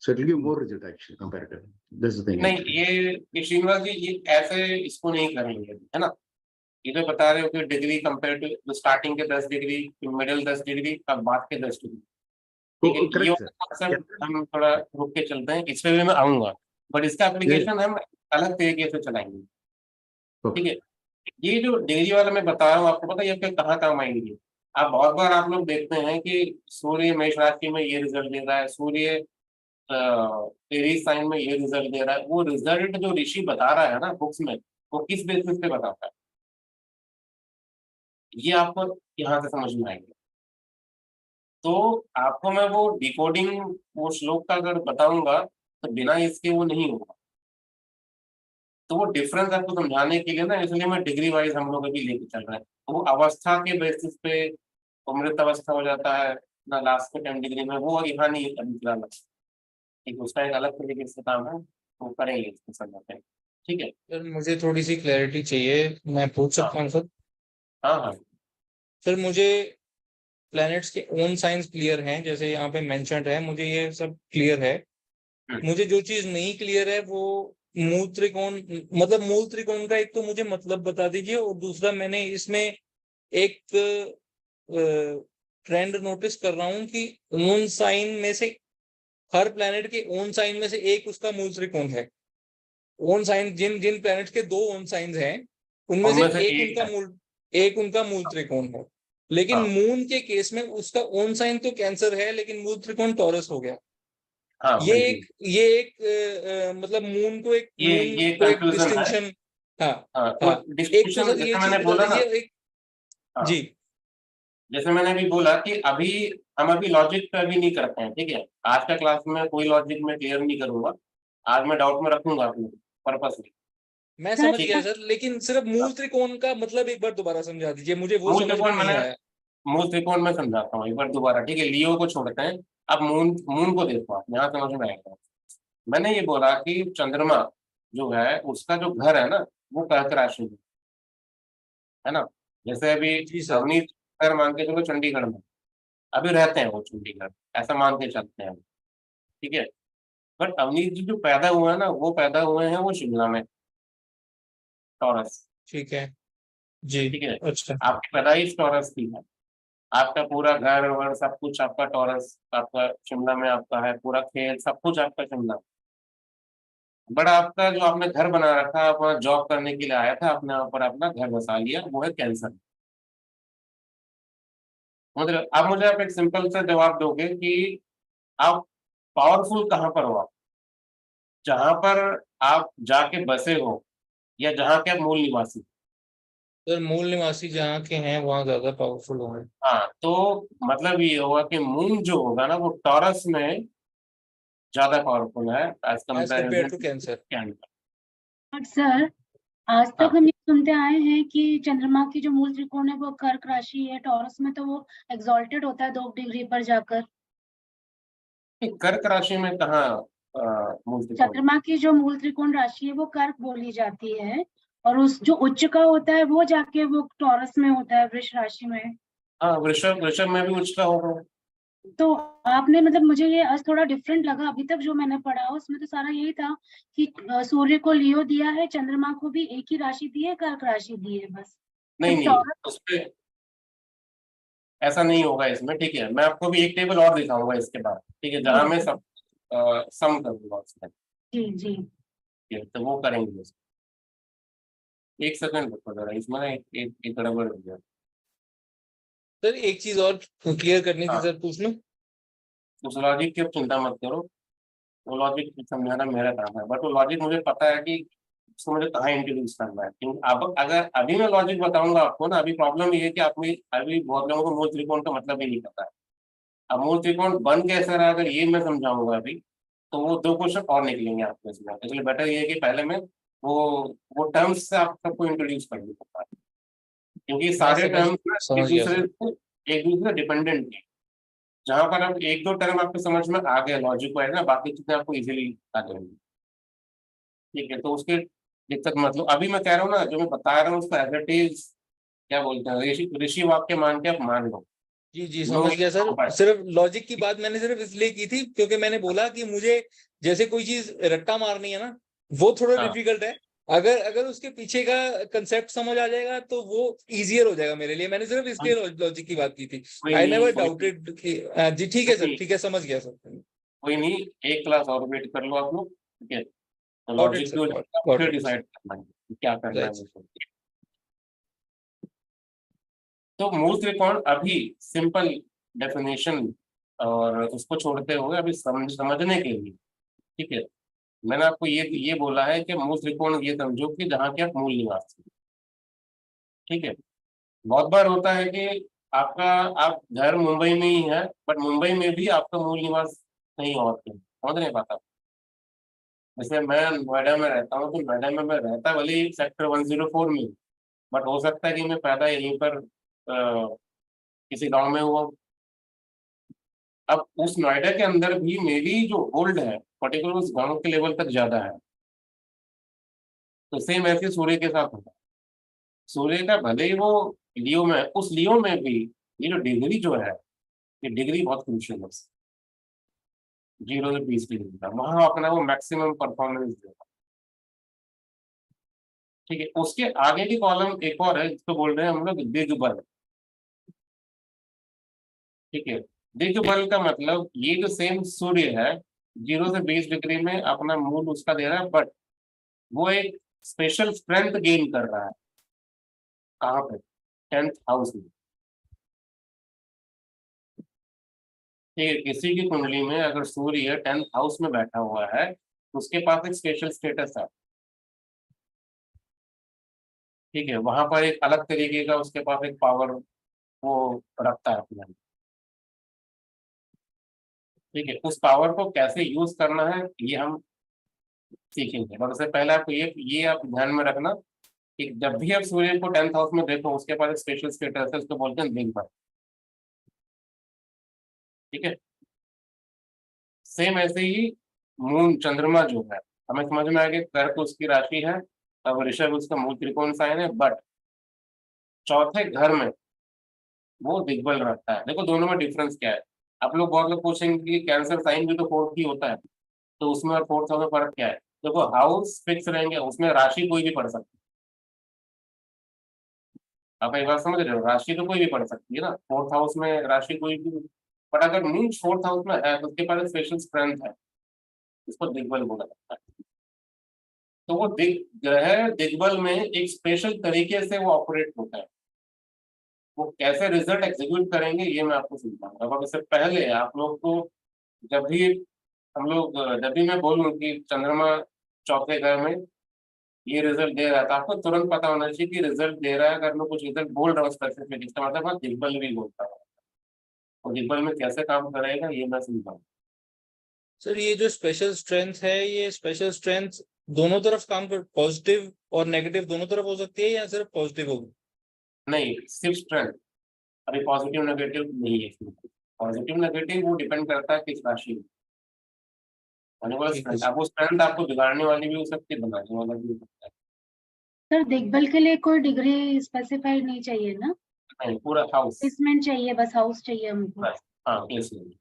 So it will give more result actually comparatively. This is the thing. नहीं, actually. ये श्रीनिवास जी ये ऐसे इसको नहीं करेंगे, है ना। ये तो बता रहे हो कि डिग्री कंपेयर टू स्टार्टिंग के 10 डिग्री, मिडिल 10 डिग्री और बाद के 10 डिग्री, ठीक है। ये Correct, sir. अक्सर हम थोड़ा रुक के चलते हैं, इस पे भी मैं आऊंगा, बट इसका एप्लीकेशन हम अलग तरीके से चलाएंगे, ठीक है। ये जो डिग्री वाला मैं बता रहा हूँ आपको, पता है ये फिर कहाँ काम आएंगे। आप बहुत बार आप लोग देखते हैं कि सूर्य मेष राशि में ये रिजल्ट दे रहा है, सूर्य एरीज साइन में ये रिजल्ट दे रहा है। वो रिजल्ट जो ऋषि बता रहा है ना बुक्स में, वो किस बेसिस पे बताता है, ये आपको यहाँ से समझ में आएगा। तो आपको मैं वो डिकोडिंग, वो श्लोक का अगर बताऊंगा तो बिना इसके वो नहीं होगा। तो वो डिफरेंस आपको समझाने के लिए ना, इसलिए मैं डिग्री वाइज हम लोग अभी लेके चल रहे हैं। तो वो अवस्था के बेसिस पे अमृत अवस्था हो जाता है ना, लास्ट के 10 डिग्री में, वो यहाँ नहीं अभी फिलहाल, ठीक, उसका एक अलग तरीके से काम है, वो करेंगे इसको समझाते हैं, ठीक है। सर मुझे थोड़ी सी क्लैरिटी चाहिए, मैं पूछ सकता हूँ सर? हाँ हाँ सर मुझे प्लैनेट्स के ओन साइंस क्लियर हैं, जैसे यहाँ पे मेंशन्ड है, मुझे ये सब क्लियर है। मुझे जो चीज नहीं क्लियर है वो मूल त्रिकोण, मतलब मूल त्रिकोण का एक तो मुझे मतलब बता दीजिए, और दूसरा मैंने इसमें एक ट्रेंड नोटिस कर रहा हूँ कि ओन साइन में से हर प्लैनेट के ओन साइन में से एक उसका मूल त्रिकोण है। ओन साइन, जिन जिन प्लैनेट्स के 2 ओन साइंस हैं उनमें से उनमें से एक उनका मूल त्रिकोण है। लेकिन हाँ। मून के केस में उसका ओन साइन तो कैंसर है, लेकिन मूल त्रिकोण टॉरस हो गया। हाँ ये बिल्कुल। एक मतलब मून को एक ये कंफ्यूजन है। डिस्टिंक्शन। हाँ हाँ, हाँ, तो एक तो डिस्ट्रीब्यूशन सर ये जैसे चीज मैंने बता बोला ना, दीजिए एक। हाँ, जी जैसे मैंने अभी बोला कि अभी हम अभी लॉजिक पे अभी नहीं करते हैं, ठीक है। आज का क्लास में कोई लॉजिक में क्लियर नहीं करूंगा, आज मैं डाउट में रखूंगा अपने पर्पसली। मैं सर, समझ गया सर, लेकिन सिर्फ मूल त्रिकोण का मतलब एक बार दोबारा समझा दीजिए, मुझे वो मूल समझ में त्रिकोण नहीं मैंने आया। मूल त्रिकोण में समझाता हूँ एक बार दोबारा, ठीक है। लियो को छोड़ते हैं, अब मून मून को देखो आप, यहाँ समझ में आएगा। मैंने ये बोला कि चंद्रमा जो है उसका जो घर है ना, वो कर्क राशि में है ना। जैसे अभी जी सर। अवनीत घर मान के चलो चंडीगढ़ में अभी रहते हैं, वो चंडीगढ़ ऐसा मान के चलते हैं, ठीक है। बट अवनीत जी जो पैदा हुआ है ना, वो पैदा हुए हैं वो शिमला में, टॉरस, ठीक है जी। ठीक है। अच्छा आपकी पैदाइश टॉरस की है, आपका पूरा घर और सब कुछ आपका टॉरस, आपका शिमला में आपका है, पूरा खेल सब कुछ आपका शिमला। बट आपका जो आपने घर बना रखा, आप वहाँ जॉब करने के लिए आया था, आपने वहाँ पर अपना घर बसा लिया, वो है कैंसर। मतलब अब मुझे आप एक सिंपल सा जवाब दोगे कि आप पावरफुल कहाँ पर हो, आप जहां पर आप जाके बसे हो या जहाँ के आप मूल निवासी। सर, मूल निवासी जहाँ के हैं वहाँ ज्यादा पावरफुल होंगे। हाँ, तो मतलब ये होगा कि मून जो होगा ना वो टॉरस में ज्यादा पावरफुल है as as compare comparison to cancer. Cancer. But sir, आज तक हाँ, हम ये सुनते आए हैं कि चंद्रमा की जो मूल त्रिकोण है वो कर्क राशि है, टॉरस में तो वो एक्सॉल्टेड होता है 2 डिग्री पर जाकर। कर्क राशि में कहाँ मूल त्रिकोण। चंद्रमा की जो मूल त्रिकोण राशि है वो कर्क बोली जाती है, और उस जो उच्च का होता है वो जाके वो टॉरस में होता है, वृष राशि में। हाँ, वृषभ वृषभ में भी उच्च का होगा। तो आपने मतलब मुझे ये आज थोड़ा डिफरेंट लगा, अभी तक जो मैंने पढ़ा उसमें तो सारा यही था कि सूर्य को लियो दिया है, चंद्रमा को भी एक ही राशि दी है, कर्क राशि दी है बस। नहीं तो नहीं, टॉरस उसपे ऐसा नहीं होगा इसमें, ठीक है। मैं आपको भी एक टेबल और दिखाऊंगा इसके बाद, ठीक है, जहां में सब सम कर दूंगा उसमें, जी जी तो वो करेंगे बस। एक सेकंड रुको जरा, इसमें ना एक गड़बड़ हो गया। सर एक चीज और क्लियर करनी थी हाँ। सर, पूछ लूं? उस लॉजिक की आप चिंता मत करो, वो लॉजिक समझाना मेरा काम है, बट वो लॉजिक मुझे पता है कि उसको मुझे कहाँ इंट्रोड्यूस करना है। क्योंकि अब अगर अभी मैं लॉजिक बताऊंगा आपको ना, अभी प्रॉब्लम ये है कि आप अभी बहुत लोगों को मूल त्रिकोण का मतलब ही नहीं पता है। अब मूल त्रिकोण बन कैसे रहा, अगर ये मैं समझाऊंगा अभी, तो वो 2 क्वेश्चन और निकलेंगे आपको इसमें। इसलिए बेटर ये है कि पहले मैं वो वो टर्म्स से आप सबको इंट्रोड्यूस कर दूंगा, क्योंकि सारे टर्म्स समझ गया सर। एक दूसरे डिपेंडेंट है। जहां पर अब 1-2 टर्म आपको समझ में आ गए लॉजिक वाइज ना, बाकी चीजें आपको इजीली आ जाएंगी। ठीक है, तो उसके दिक्कत मतलब अभी मैं कह रहा हूँ ना, जो मैं बता रहा हूँ उसको एज इट इज क्या बोलते हैं, ऋषि ऋषि वाक्य मान के आप मान लो। जी जी नो समझ गया सर। सिर्फ लॉजिक की बात मैंने सिर्फ इसलिए की थी क्योंकि मैंने बोला कि मुझे जैसे कोई चीज रट्टा मारनी है ना, वो थोड़ा हाँ। डिफिकल्ट है। अगर अगर उसके पीछे का कंसेप्ट समझ आ जाएगा तो वो इजियर हो जाएगा मेरे लिए। मैंने सिर्फ इसलिए लॉजिक की बात की थी। कोई आई नहीं, नेवर कोई डाउटेड कि जी ठीक है सर, नहीं, ठीक है, समझ गया सर। कोई नहीं, एक क्लास और वेट कर लो आप लोग। ठीक है, तो गॉट इट लॉजिक सर, की हो जाएगा, गॉट फिर इट। डिसाइड करना है कि क्या करना है राइट। मुझको। तो मूल त्रिकोण अभी सिंपल डेफिनेशन और उसको छोड़ते हुए अभी समझने के लिए, ठीक है, मैंने आपको ये बोला है कि मूल त्रिकोण ये समझो कि जहाँ के आप मूल निवासी। ठीक है, बहुत बार होता है कि आपका आप घर मुंबई में ही है, बट मुंबई में भी आपका मूल निवास कहीं और है, समझ नहीं पाता। जैसे मैं नोएडा में रहता हूँ, तो नोएडा में मैं रहता भले ही सेक्टर 104 में, बट हो सकता है कि मैं पैदा यहीं पर किसी गांव में हुआ। अब उस नोएडा के अंदर भी मेरी जो होल्ड है पर्टिकुलर उस गांव के लेवल तक ज्यादा है। तो सेम ऐसे सूर्य के साथ होता है। सूर्य का भले ही वो लियो में, उस लियो में भी ये जो डिग्री जो है, ये डिग्री बहुत क्रूशियल है। 0 से 20 डिग्री का वहां अपना वो मैक्सिमम परफॉर्मेंस देगा। ठीक है, उसके आगे की कॉलम एक और है जिसको बोल रहे हैं हम लोग दिग्बल। ठीक है, दिग्बल का मतलब ये जो सेम सूर्य है 0 से 20 डिग्री में अपना मूल उसका दे रहा है, बट वो एक स्पेशल स्ट्रेंथ गेन कर रहा है। कहाँ पे? 10th हाउस में। ठीक है, किसी की कुंडली में अगर सूर्य 10th हाउस में बैठा हुआ है तो उसके पास एक स्पेशल स्टेटस है। ठीक है, वहां पर एक अलग तरीके का उसके पास एक पावर वो रखता है अपने अंदर। ठीक है, उस पावर को कैसे यूज करना है ये हम सीखेंगे, और उससे पहले आपको ये आप ध्यान में रखना कि जब भी आप सूर्य को 10th हाउस में देखो उसके पास एक स्पेशल स्टेटस है, उसको बोलते हैं दिग्बल। ठीक है, सेम ऐसे ही मून चंद्रमा जो है, हमें समझ में आया कि कर्क उसकी राशि है, अब ऋषभ उसका मूल त्रिकोण साइन है, बट चौथे घर में वो दिग्बल रखता है। देखो दोनों में डिफरेंस क्या है। आप लोग बहुत लोग पूछेंगे कि कैंसर साइन भी तो 4th ही होता है, तो उसमें और 4th हाउस में फर्क क्या है? देखो हाउस फिक्स रहेंगे, उसमें राशि कोई भी पढ़ सकती है। आप एक बात समझ रहे हो, राशि तो कोई भी पढ़ सकती है ना, 4th हाउस में राशि कोई भी। बट अगर मून 4th हाउस में है तो उसके पास स्पेशल स्ट्रेंथ है, इसको दिग्बल बोला जाता है। तो वो ग्रह दिग्बल में एक स्पेशल तरीके से वो ऑपरेट होता है। वो कैसे रिजल्ट एग्जीक्यूट करेंगे ये मैं आपको समझाऊंगा, अब इससे पहले आप लोग को जब भी जब भी मैं बोलूं कि चंद्रमा चौथे घर में ये रिजल्ट दे रहा था, आपको तुरंत पता होना चाहिए कि रिजल्ट दे रहा है। अगर मैं कुछ रिजल्ट बोल रहा हूँ स्पेसिफिक, इसका मतलब मैं दिग्बल भी बोलता हूँ, और दिग्बल में कैसे काम करेगा ये मैं समझाऊंगा। सर ये जो स्पेशल स्ट्रेंथ है, ये स्पेशल स्ट्रेंथ दोनों तरफ काम कर, पॉजिटिव और नेगेटिव दोनों तरफ हो सकती है या सिर्फ पॉजिटिव होगी? नहीं, सिर्फ स्ट्रेंथ, अभी पॉजिटिव नेगेटिव नहीं है। पॉजिटिव नेगेटिव वो डिपेंड करता है किस राशि में होने वाला ठीक है स्ट्रेंथ। सर। अब वो स्ट्रेंथ आपको बिगाड़ने वाली भी हो सकती है, बनाने वाला भी हो सकता है। सर दिग्बल के लिए कोई डिग्री स्पेसिफाइड नहीं चाहिए ना? नहीं, पूरा हाउस प्लेसमेंट चाहिए, बस हाउस चाहिए हमको। बस। हाँ, प्लेसमेंट।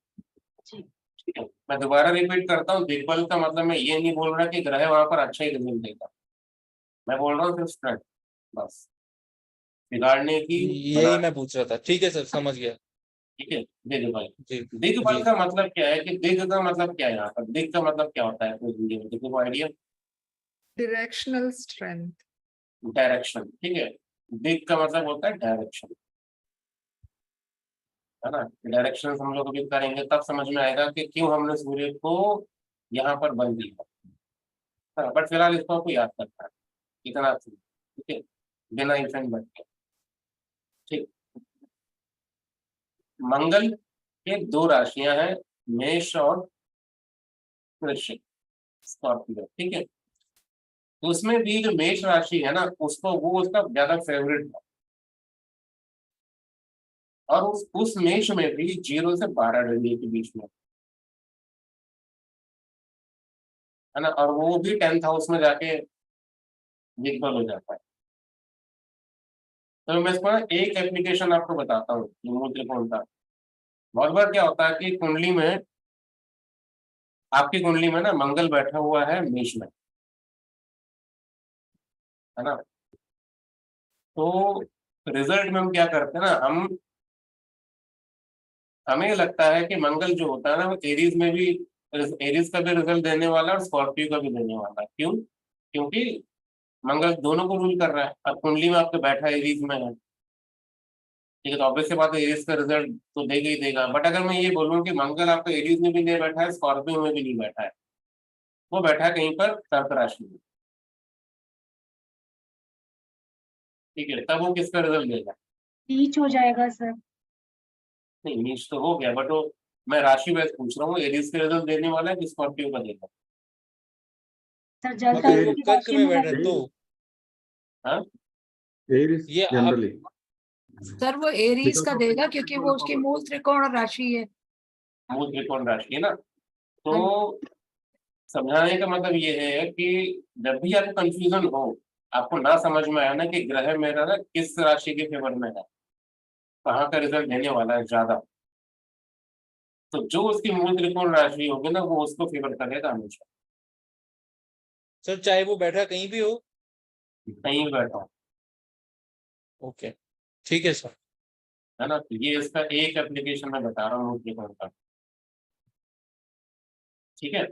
जी ठीक है, मैं दोबारा रिपीट करता हूँ, दिग्बल का मतलब मैं ये नहीं बोल रहा कि ग्रह वहां पर अच्छा ही रिजल्ट देगा, मैं बोल रहा हूँ सिर्फ स्ट्रेंथ, बस बिगाड़ने की यही बनाने। मैं पूछ रहा था। ठीक है सर, समझ गया। ठीक है, दिग्बल। जी दिग्बल जी का मतलब क्या है कि दिग का मतलब क्या है, यहाँ पर दिग का मतलब क्या होता है पूरी हिंदी में, किसी को आइडिया? directional strength. डायरेक्शन, ठीक है। दिग का मतलब होता है डायरेक्शन, है ना। डायरेक्शन हम लोग अभी करेंगे तब समझ में आएगा कि क्यों हमने सूर्य को यहाँ पर बंद दिया, है ना। बट फिलहाल इसको आपको याद करना है, इतना ठीक है, बिना इफेक्ट बट के। ठीक, मंगल के दो राशियां हैं, मेष और वृश्चिक, स्कॉर्पियो, ठीक है। तो उसमें भी जो मेष राशि है ना, उसको वो उसका ज्यादा फेवरेट है, और उस मेष में भी 0 से 12 डिग्री के बीच में, है ना, और वो भी 10th हाउस में जाके दिग्बल हो जाता है। तो मैं इसको ना एक एप्लीकेशन आपको बताता हूँ मूल त्रिकोण का। बहुत बार क्या होता है कि कुंडली में, आपकी कुंडली में ना मंगल बैठा हुआ है मेष में, है ना। तो रिजल्ट में हम क्या करते हैं ना, हमें लगता है कि मंगल जो होता है ना वो एरीज में भी, एरीज का भी रिजल्ट देने वाला है और स्कॉर्पियो का भी देने वाला है। क्यों? क्योंकि मंगल दोनों को रूल कर रहा है। अब कुंडली में आपके बैठा एरीज में है, ठीक है, तो ऑब्वियस सी बात है एरीज का रिजल्ट तो देगा ही देगा। बट अगर मैं ये बोलूँ कि मंगल आपका एरीज में भी नहीं बैठा है, स्कॉर्पियो में भी नहीं बैठा है, वो बैठा है कहीं पर कर्क राशि में, ठीक है, तब वो किसका रिजल्ट देगा? नीच हो जाएगा सर। नहीं, नीच तो हो गया, बट वो मैं राशि वाइज पूछ रहा हूँ, एरीज का रिजल्ट देने वाला है कि स्कॉर्पियो का देगा? सर जल अगर वो की कर्क राशि में में बैठे तो हाँ, Aries ये आप generally. सर वो एरीज Because का of देगा the क्योंकि control वो of उसकी power. मूल त्रिकोण राशि है। मूल त्रिकोण राशि है ना। तो समझाने का मतलब ये है कि जब भी आपको कंफ्यूजन हो, आपको ना समझ में आया ना कि ग्रह मेरा ना किस राशि के फेवर में है, कहाँ का रिजल्ट देने वाला है ज्यादा, तो जो उसकी मूल त्रिकोण राशि होगी ना वो उसको फेवर करेगा हमेशा, सर चाहे वो बैठा कहीं भी हो। कहीं भी बैठा हो, ओके ठीक है सर। है ना। तो ये इसका एक एप्लीकेशन मैं बता रहा हूँ मूल त्रिकोण का, ठीक है।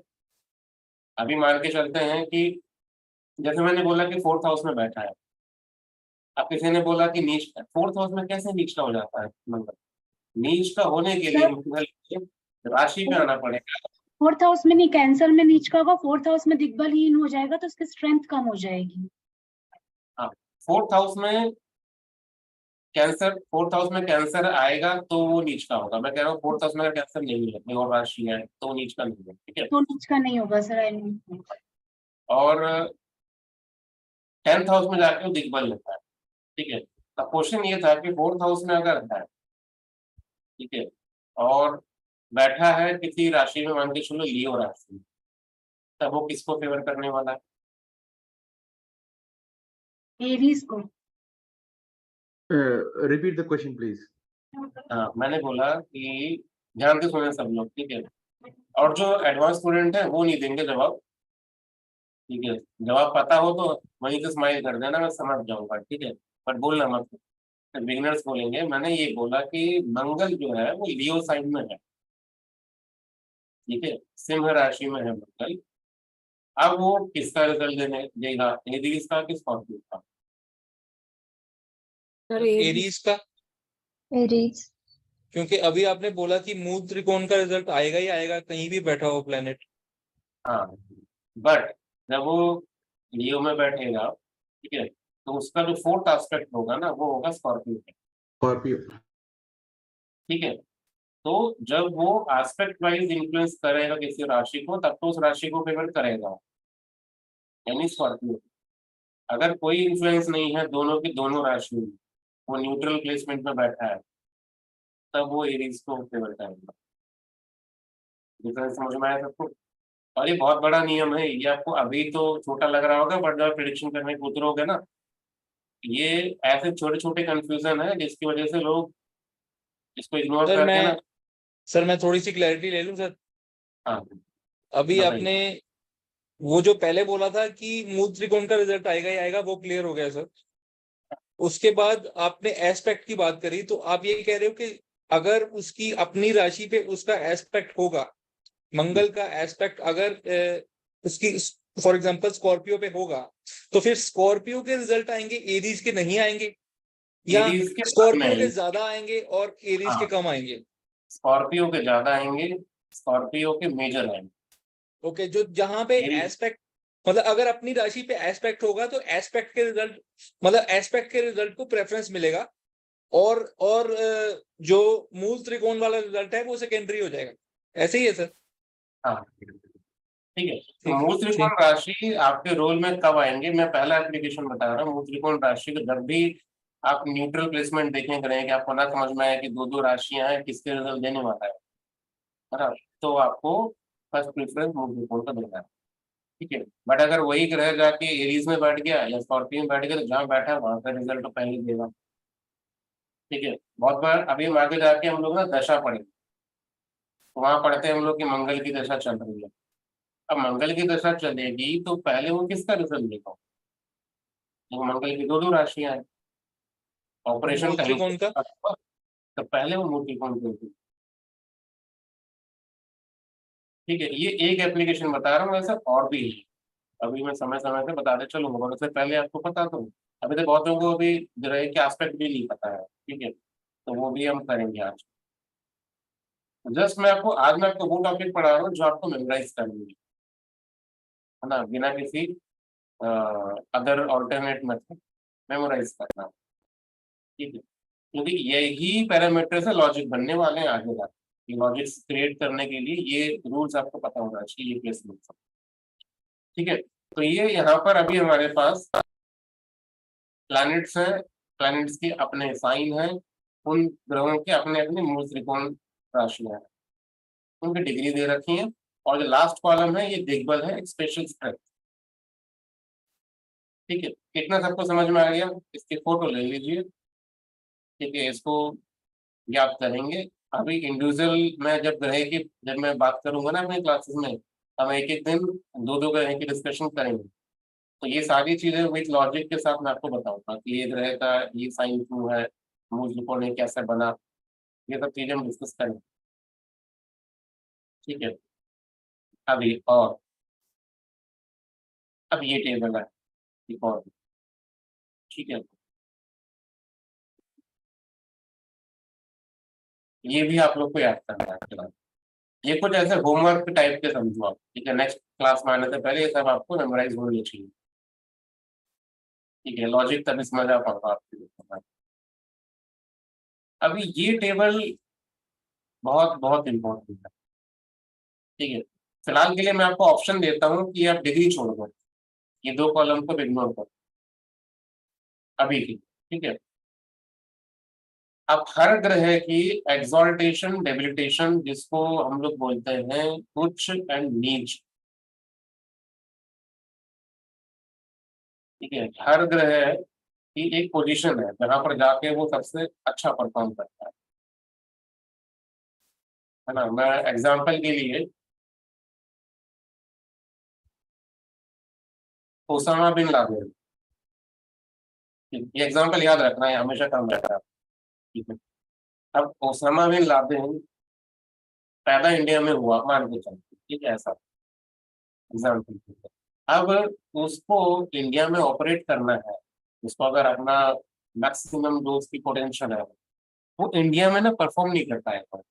अभी मान के चलते हैं कि जैसे मैंने बोला कि 4th हाउस में बैठा है, अब किसी ने बोला कि नीच, 4th हाउस में कैसे नीच का हो जाता है मंगल? नीच का होने के लिए सर मतलब राशि पे आना पड़ेगा। 4th हाउस में नहीं, कैंसर में नीच का होगा, 4th हाउस में दिग्बलहीन हो जाएगा तो उसकी स्ट्रेंथ कम हो जाएगी। हाँ, 4th हाउस में कैंसर, 4th हाउस में कैंसर आएगा तो वो नीच का होगा। मैं कह रहा हूँ 4th हाउस में अगर कैंसर नहीं है, कोई और राशि है, तो वो नीच का नहीं है, ठीक है। तो नीच का नहीं होगा सर, आई मीन। और 10th हाउस में जाके वो दिग्बल होता है, ठीक है। तो क्वेश्चन ये था कि 4th हाउस में अगर है, ठीक है, और बैठा है किसी राशि में, मान के चलो लियो राशि, तब वो किसको फेवर करने वाला है? एरीज को। Repeat the question, please. हाँ, मैंने बोला कि ध्यान से सुने सब लोग, ठीक है, और जो एडवांस स्टूडेंट है वो नहीं देंगे जवाब, ठीक है। जवाब पता हो तो वहीं से स्माइल कर देना, मैं समझ जाऊंगा, ठीक है, पर बोलना मत। बिगिनर्स बोलेंगे। मैंने ये बोला कि मंगल जो है वो लियो साइन में है, ठीक है, सिंह राशि में है मंगल। अब वो किसका रिजल्ट देने देगा, एरीज का कि स्कॉर्पियो का? Sir Aries. एरीज का, एरीज। क्योंकि अभी आपने बोला कि मूल त्रिकोण का रिजल्ट आएगा ही आएगा कहीं भी बैठा हो प्लेनेट। हाँ, बट जब वो लियो में बैठेगा, ठीक है, तो उसका जो 4th एस्पेक्ट होगा ना वो होगा स्कॉर्पियो का, Scorpio. ठीक है। तो जब वो एस्पेक्ट वाइज इन्फ्लुएंस करेगा किसी राशि को, तब तो उस राशि को फेवर करेगा, यानी स्कॉर्पियो। अगर कोई इन्फ्लुएंस नहीं है दोनों की दोनों राशि में, वो न्यूट्रल प्लेसमेंट में बैठा है, तब वो एरीज को फेवर करेगा। डिफरेंस समझ में आया सबको? और ये बहुत बड़ा नियम है, ये आपको अभी तो छोटा लग रहा होगा, बट जब प्रिडिक्शन करने को उतरोगे ना, ये ऐसे छोटे छोटे कंफ्यूजन है जिसकी वजह से लोग इसको इग्नोर सर करके ना। मैं थोड़ी सी क्लैरिटी ले लूं सर। हाँ, अभी बताइए। आपने वो जो पहले बोला था कि मूल त्रिकोण का रिजल्ट आएगा ही आएगा, वो क्लियर हो गया सर। उसके बाद आपने एस्पेक्ट की बात करी, तो आप ये कह रहे हो कि अगर उसकी अपनी राशि पे उसका एस्पेक्ट होगा, मंगल का एस्पेक्ट अगर उसकी फॉर एग्जांपल स्कॉर्पियो पे होगा, तो फिर स्कॉर्पियो के रिजल्ट आएंगे, एरीज के नहीं आएंगे, या एरीज के स्कॉर्पियो के आएंगे। ज्यादा आएंगे और एरीज हाँ। के कम आएंगे। स्कॉर्पियो के ज्यादा आएंगे, स्कॉर्पियो के मेजर आएंगे। ओके, जो जहां पे एरीज एस्पेक्ट, मतलब अगर अपनी राशि पे एस्पेक्ट होगा तो एस्पेक्ट के रिजल्ट, मतलब एस्पेक्ट के रिजल्ट को प्रेफरेंस मिलेगा, और जो मूल त्रिकोण वाला रिजल्ट है वो सेकेंडरी हो जाएगा। ऐसे ही है सर? हाँ ठीक है। तो ठीक मूल त्रिकोण ठीक। राशि आपके रोल में कब आएंगे, मैं पहला एप्लीकेशन बता रहा हूँ। मूल त्रिकोण राशि को जब भी आप न्यूट्रल प्लेसमेंट देखें करें कि आपको ना समझ में आए कि दो दो राशियां हैं, किसके रिजल्ट देने वाला है ना, तो आपको फर्स्ट प्रेफरेंस मूल त्रिकोण का देना है। ठीक है, बट अगर वही ग्रह जाके एरीज में बैठ गया या स्कॉर्पियो में बैठ गया, तो जहाँ बैठा है वहां का रिजल्ट तो पहले देगा। ठीक है, बहुत बार अभी हम आगे जाके हम लोग ना दशा पढ़ेंगे, तो वहां पढ़ते हैं हम लोग कि मंगल की दशा चल रही है। अब मंगल की दशा चलेगी तो पहले वो किसका रिजल्ट देगा? तो मंगल की दो दो राशियां हैं, ऑपरेशन मूल कहीं से त्रिकोण का। होगा, तो पहले वो मूल त्रिकोण देगी। ठीक है, ये एक एप्लीकेशन बता रहा हूँ, ऐसा और भी है। अभी मैं समय समय से बताते चलूंगा, मगर उससे पहले आपको पता तो अभी तक बहुत लोगों को अभी ग्रह के एस्पेक्ट भी नहीं पता है। ठीक है, तो वो भी हम करेंगे आज। जस्ट मैं आपको वो टॉपिक पढ़ा रहा हूँ जो आपको मेमोराइज करनी है ना, बिना किसी अदर ऑल्टरनेट मेथड मेमोराइज करना। ठीक है, क्योंकि यही पैरामीटर से लॉजिक बनने वाले हैं आगे जाके। लॉजिक क्रिएट करने के लिए ये रूल्स आपको पता होना चाहिए, ये प्लेसमेंट। ठीक है, तो ये यहाँ पर अभी हमारे पास प्लैनेट्स हैं, प्लैनेट्स के अपने साइन हैं, उन ग्रहों के अपने अपने मूल त्रिकोण राशियां हैं, उनकी डिग्री दे रखी है। और जो लास्ट कॉलम है ये दिग्बल है, स्पेशल स्ट्रेंथ। ठीक है, कितना सबको समझ में आ गया? इसकी फोटो ले लीजिए। ठीक है, इसको याद करेंगे। अभी इंडिविजुअल मैं जब मैं बात करूंगा ना अपने क्लासेस में, हम एक एक दिन दो दो ग्रह की डिस्कशन करेंगे। तो ये सारी चीजें विथ लॉजिक के साथ मैं आपको बताऊंगा कि ये ग्रह का ये साइन क्यों है, मूल त्रिकोण ये कैसे बना, ये सब चीजें हम डिस्कस करेंगे। ठीक है, अभी और अब ये टेबल है एक और। ठीक है, ये भी आप लोग को याद करना है फिलहाल। ये कुछ ऐसे होमवर्क टाइप के समझो आप। ठीक है, नेक्स्ट क्लास में आने से पहले ये सब आपको मेमोराइज होनी चाहिए। ठीक है, लॉजिक तभी समझ आ पाऊंगा आपके। अभी ये टेबल बहुत बहुत इंपॉर्टेंट है। ठीक है, फिलहाल के लिए मैं आपको ऑप्शन देता हूँ कि आप डिग्री छोड़ दो, ये दो कॉलम को इग्नोर करो अभी की। ठीक है, अब हर ग्रह की एक्सॉल्टेशन डेबिलिटेशन, जिसको हम लोग बोलते हैं उच्च एंड नीच। ठीक है, हर ग्रह की एक पोजीशन है जहां पर जाके वो सबसे अच्छा परफॉर्म करता है ना। मैं एग्जांपल के लिए ओसामा बिन लादेन, ये एग्जांपल याद रखना है, हमेशा काम रहता है। ठीक है, अब ओसामा बिन लादेन पैदा इंडिया में हुआ मान के चलते, ठीक है, ऐसा एग्जाम्पल। अब उसको इंडिया में ऑपरेट करना है, उसको अगर अपना मैक्सिमम जो उसकी पोटेंशियल है वो इंडिया में ना परफॉर्म नहीं कर पाएगा।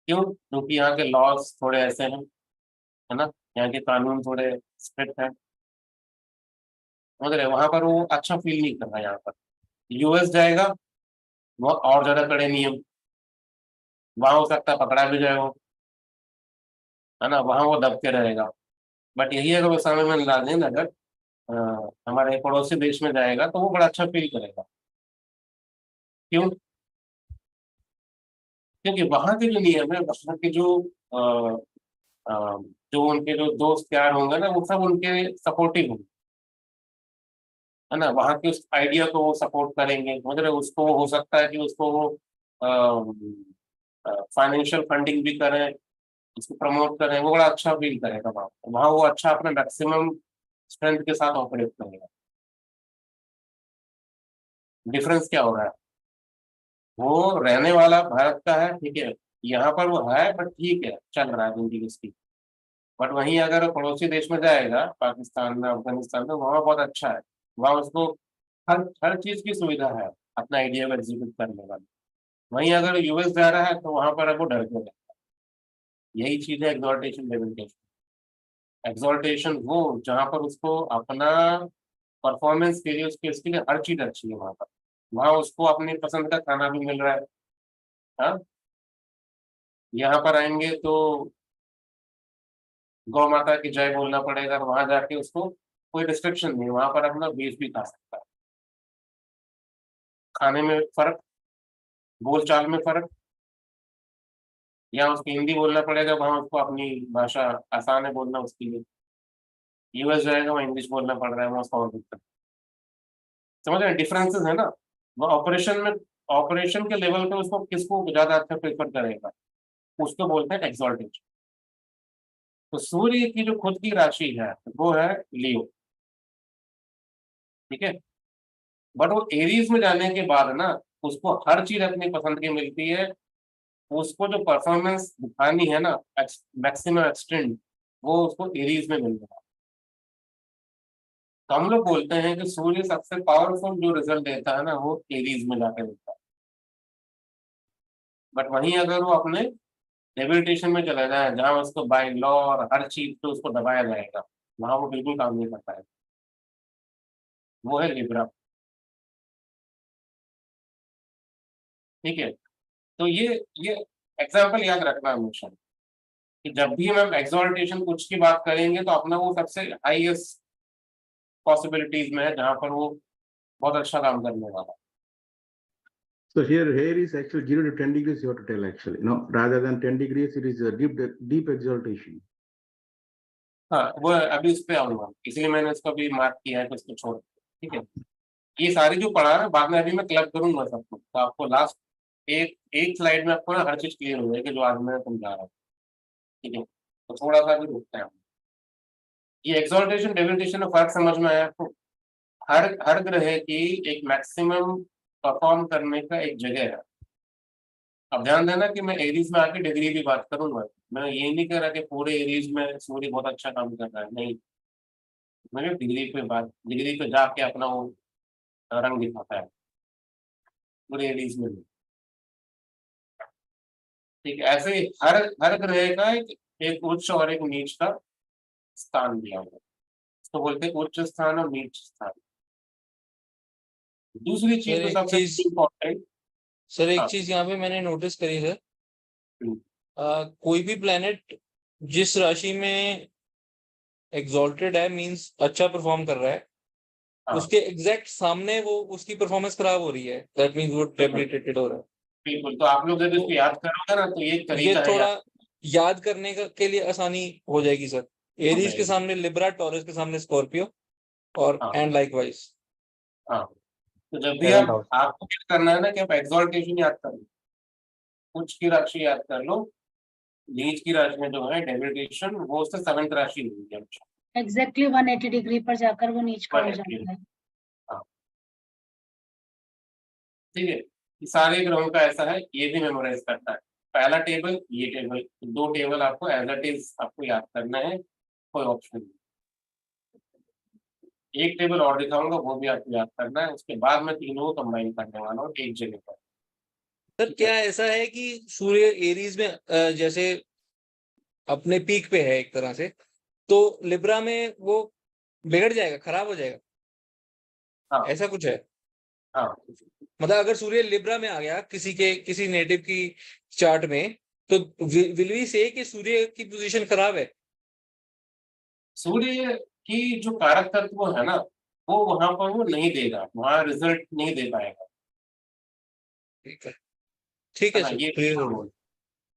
क्यों? क्योंकि यहाँ के लॉज थोड़े ऐसे हैं, है ना, यहाँ के कानून थोड़े स्ट्रिक्ट हैं, मगर वहां पर वो अच्छा फील नहीं कर रहा है। यहाँ पर यूएस जाएगा, वो और ज्यादा कड़े नियम, वहां हो सकता है पकड़ा भी जाए वो, है ना, वहां वो दब के रहेगा। बट यही अगर वो समय में लादेन अगर हमारे पड़ोसी देश में जाएगा तो वो बड़ा अच्छा फील करेगा। क्यों? क्योंकि वहां के जो नियम है, वहां के अ, जो उनके जो दोस्त यार होंगे ना, वो सब उनके सपोर्टिव होंगे, है ना, वहां के उस आइडिया को वो सपोर्ट करेंगे। मतलब उसको हो सकता है कि उसको वो फाइनेंशियल फंडिंग भी करें, उसको प्रमोट करें, वो बड़ा अच्छा फील करेगा। वहाँ वो अच्छा अपने मैक्सिमम स्ट्रेंथ के साथ ऑपरेट करेगा। डिफरेंस क्या हो रहा है? वो रहने वाला भारत का है, ठीक है, यहाँ पर वो है बट ठीक है, चल रहा है जिंदगी उसकी। बट वहीं अगर पड़ोसी देश में जाएगा, पाकिस्तान में, अफगानिस्तान में, वहाँ बहुत अच्छा है, वहाँ उसको हर हर चीज की सुविधा है अपना आइडिया को एग्जीक्यूट करने वाली। वहीं अगर यूएस जा रहा है तो वहां पर अब वो डर के रहता है। यही चीज है एक्सॉल्टेशन डेविल्टेशन। एक्सॉल्टेशन वो जहाँ पर उसको अपना परफॉर्मेंस के लिए, उसके लिए हर चीज अच्छी है वहां पर। वहां उसको अपनी पसंद का खाना भी मिल रहा है। हाँ, यहाँ पर आएंगे तो गौ माता की जय बोलना पड़ेगा, वहां जाके उसको कोई रिस्ट्रिक्शन नहीं, वहां पर अपना बीफ भी खा सकता है। खाने में फर्क, बोलचाल में फर्क, यहाँ उसको हिंदी बोलना पड़ेगा, वहां उसको अपनी भाषा आसान है बोलना उसके लिए। यूएस जाएगा, वहाँ इंग्लिश बोलना पड़ रहा है, वहाँ उसका और दिक्कत। समझ रहे हैं डिफरेंसेस है ना। वो ऑपरेशन में, ऑपरेशन के लेवल पे उसको किसको ज्यादा अच्छा प्रेफर करेगा, उसको बोलते हैं एक्सॉल्टेशन। तो सूर्य की जो खुद की राशि है वो है लियो, ठीक है। बट वो एरीज में जाने के बाद ना, उसको हर चीज अपनी पसंद की मिलती है। उसको जो परफॉर्मेंस दिखानी है ना, मैक्सिमम एक्सटेंट, वो उसको एरीज में मिल रहा है। तो हम लोग बोलते हैं कि सूर्य सबसे पावरफुल जो रिजल्ट देता है ना, वो एरीज में जाकर देता है। बट वहीं अगर वो अपने डेबिलिटेशन में चला जाए, जहां उसको बाय लॉ और हर चीज पे उसको दबाया जाएगा, वहां वो बिल्कुल काम नहीं कर पाएगा। वो है लिब्रा, ठीक है। तो ये एग्जाम्पल याद रखना हमेशा, कि जब भी हम एक्सॉल्टेशन कुछ की बात करेंगे तो अपना वो सबसे हाईएस्ट पॉसिबिलिटीज में है, जहां पर वो बहुत अच्छा काम करने वाला है। So here is actually 0 to 10 degrees you have to tell actually, rather than 10 degrees, it is a deep exaltation. हाँ, वो अभी उस पे आऊंगा, इसलिए मैंने उसको भी मार्क किया है कि उसको छोड़, ठीक है। ये सारी जो पढ़ा है बाद में अभी मैं क्लब करूंगा सबको, तो आपको लास्ट एक एक स्लाइड में आपको ना हर चीज क्लियर हो जाएगी जो आज मैं समझा रहा हूँ, ठीक है। तो थोड़ा सा भी रुकते हैं। ये एक्सॉल्टेशन डेविल्टेशन में फर्क समझ में आया आपको। हर हर ग्रह की एक मैक्सिमम परफॉर्म करने का एक जगह है। अब ध्यान देना कि मैं एरीज में आके डिग्री की बात करूंगा, मैं ये नहीं कह रहा कि पूरे एरीज में सूर्य बहुत अच्छा काम कर रहा है, नहीं। मैंने डिग्री पे बात, डिग्री पे जाके अपना वो रंग दिखाता है, पूरे एरीज में नहीं। ठीक है, ऐसे ही हर हर ग्रह का एक उच्च और एक नीच का स्थान दिया हुआ है। इसको बोलते हैं उच्च स्थान और नीच स्थान। दूसरी चीज सर तो एक सबसे चीज इम्पोर्टेंट। सर एक हाँ। चीज यहाँ पे मैंने नोटिस करी सर, हम्म। कोई भी प्लेनेट जिस राशि में एग्जॉल्टेड है मींस अच्छा परफॉर्म कर रहा है, हाँ, उसके एग्जैक्ट सामने वो उसकी परफॉर्मेंस खराब हो रही है, दैट मींस वो डेबिलिटेटेड हो रहा बिल्कुल। तो आप लोग जब इसको याद करोगे ना, तो ये एक है। ये तरीका है थोड़ा याद याद करने के लिए आसानी हो जाएगी सर। हो एरीज के जाएगी। सामने लिब्रा, टॉरस के सामने स्कॉर्पियो, और हाँ एंड लाइकवाइज हाँ। तो जब भी सेवंथ हाउस। आपको क्या करना है ना, कि आप एक्सॉल्टेशन याद कर लो, उच्च की राशि याद कर लो, नीच की राशि में जो है डेबिलिटेशन, वो उससे सेवंथ राशि हुई है। एग्जैक्टली 180 डिग्री पर जाकर वो नीच का हो 180। जाता है। हाँ, ठीक है। ये सारे ग्रहों का ऐसा है, ये भी मेमोराइज करता है। पहला टेबल, ये टेबल, दो टेबल आपको एज इट इज आपको याद करना है, कोई ऑप्शन नहीं। एक टेबल और दिखाऊंगा, वो भी आपको याद करना है, उसके बाद मैं तीनों को कंबाइन करने वाला हूँ एक जगह पर। सर क्या ऐसा है कि सूर्य एरीज में जैसे अपने पीक पे है एक तरह से, तो लिब्रा में वो बिगड़ जाएगा, खराब हो जाएगा, हाँ ऐसा कुछ है? हाँ। मतलब अगर सूर्य लिब्रा में आ गया किसी नेटिव की चार्ट में, तो विल वी से कि सूर्य की पोजीशन खराब है? सूर्य की जो कारक तत्व है ना, वो वहां पर वो नहीं देगा, वहां रिजल्ट नहीं दे पाएगा, ठीक है, ठीक है है ना। सर, ये क्लियर हो गया। बोल,